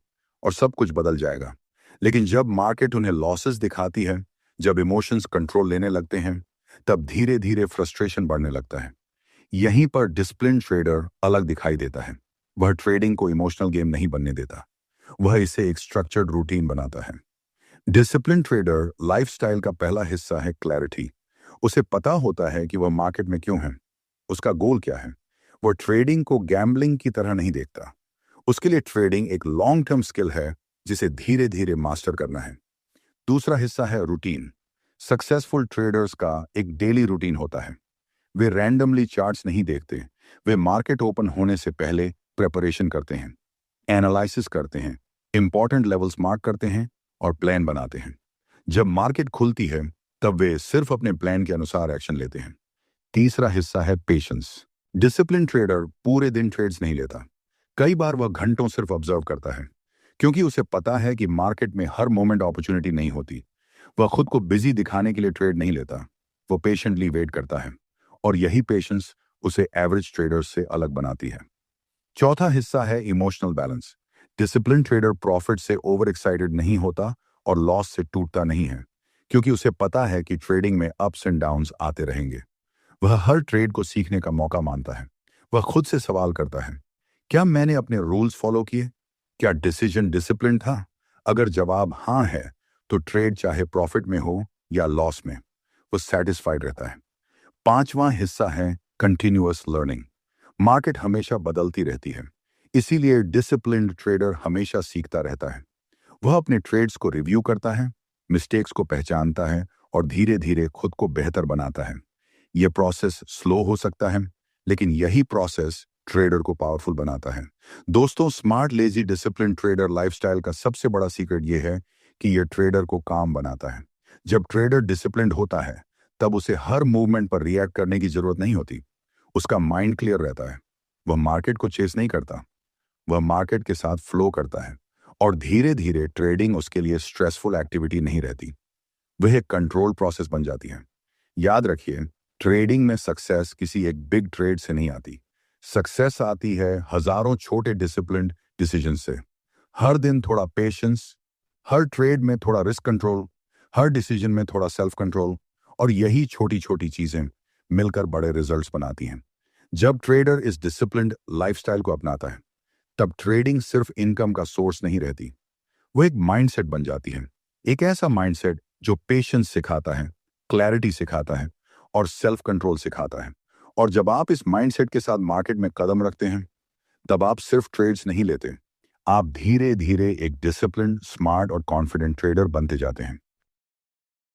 और सब कुछ बदल जाएगा। लेकिन जब मार्केट उन्हें लॉसेस दिखाती है, जब इमोशंस कंट्रोल लेने लगते हैं, तब धीरे धीरे फ्रस्ट्रेशन बढ़ने लगता है। यहीं पर डिसिप्लिन ट्रेडर अलग दिखाई देता है। वह ट्रेडिंग को इमोशनल गेम नहीं बनने देता, वह इसे एक स्ट्रक्चर्ड रूटीन बनाता है। डिसिप्लिन ट्रेडर लाइफस्टाइल का पहला हिस्सा है क्लैरिटी। उसे पता होता है कि वह मार्केट में क्यों है, उसका गोल क्या है। वह ट्रेडिंग को गैम्बलिंग की तरह नहीं देखता। उसके लिए ट्रेडिंग एक लॉन्ग टर्म स्किल है जिसे धीरे धीरे मास्टर करना है। दूसरा हिस्सा है रूटीन। सक्सेसफुल ट्रेडर्स का एक डेली रूटीन होता है। वे रैंडमली चार्ट्स नहीं देखते, वे मार्केट ओपन होने से पहले प्रिपरेशन करते हैं, एनालिसिस करते हैं, इंपॉर्टेंट लेवल्स मार्क करते हैं और प्लान बनाते हैं। जब मार्केट खुलती है, तब वे सिर्फ अपने प्लान के अनुसार एक्शन लेते हैं। तीसरा हिस्सा है पेशेंस। डिसिप्लिन ट्रेडर पूरे दिन ट्रेड्स नहीं लेता। कई बार वह घंटों सिर्फ ऑब्जर्व करता है, क्योंकि उसे पता है कि मार्केट में हर मोमेंट अपॉर्चुनिटी नहीं होती। वह खुद को बिजी दिखाने के लिए ट्रेड नहीं लेता, वो पेशेंटली वेट करता है, और यही पेशेंस उसे एवरेज ट्रेडर्स से अलग बनाती है। चौथा हिस्सा है emotional balance. Discipline trader profit से ओवर एक्साइटेड नहीं होता और लॉस से टूटता नहीं है, क्योंकि उसे पता है कि ट्रेडिंग में अप्स एंड डाउन्स आते रहेंगे। वह हर ट्रेड को सीखने का मौका मानता है। वह खुद से सवाल करता है, क्या मैंने अपने रूल्स फॉलो किए? क्या डिसीजन डिसिप्लिन था? अगर जवाब हाँ है, तो ट्रेड चाहे प्रॉफिट में हो या लॉस में, वो सेटिस्फाइड रहता है। पांचवां हिस्सा है कंटिन्यूअस लर्निंग। मार्केट हमेशा बदलती रहती है, इसीलिए डिसिप्लिन्ड ट्रेडर हमेशा सीखता रहता है। वह अपने ट्रेड्स को रिव्यू करता है, मिस्टेक्स को पहचानता है और धीरे धीरे खुद को बेहतर बनाता है। यह प्रोसेस स्लो हो सकता है, लेकिन यही प्रोसेस ट्रेडर को पावरफुल बनाता है। दोस्तों, smart lazy discipline trader lifestyle का सबसे बड़ा सीक्रेट यह है कि यह ट्रेडर को काम बनाता है। जब ट्रेडर डिसिप्लिन्ड होता है, तब उसे हर मूवमेंट पर रिएक्ट करने की जरूरत नहीं होती। उसका माइंड क्लियर रहता है। वह मार्केट को चेस नहीं करता, वह मार्केट के साथ फ्लो करता है, और धीरे धीरे ट्रेडिंग उसके लिए स्ट्रेसफुल एक्टिविटी नहीं रहती, वह एक कंट्रोल प्रोसेस बन जाती है। याद रखिए, ट्रेडिंग में सक्सेस किसी एक बिग ट्रेड से नहीं आती। सक्सेस आती है हजारों छोटे डिसिप्लिन्ड डिसीजन से। हर दिन थोड़ा पेशेंस, हर ट्रेड में थोड़ा रिस्क कंट्रोल, हर डिसीजन में थोड़ा सेल्फ कंट्रोल, और यही छोटी छोटी चीजें मिलकर बड़े रिजल्ट्स बनाती हैं। जब ट्रेडर इस डिसिप्लिन्ड लाइफस्टाइल को अपनाता है, तब ट्रेडिंग सिर्फ इनकम का सोर्स नहीं रहती, वो एक माइंडसेट बन जाती है। एक ऐसा माइंडसेट जो पेशेंस सिखाता है, क्लैरिटी सिखाता है और सेल्फ कंट्रोल सिखाता है। और जब आप इस माइंडसेट के साथ मार्केट में कदम रखते हैं, तब आप सिर्फ ट्रेड्स नहीं लेते, आप धीरे धीरे एक डिसिप्लिन्ड, स्मार्ट और कॉन्फिडेंट ट्रेडर बनते जाते हैं।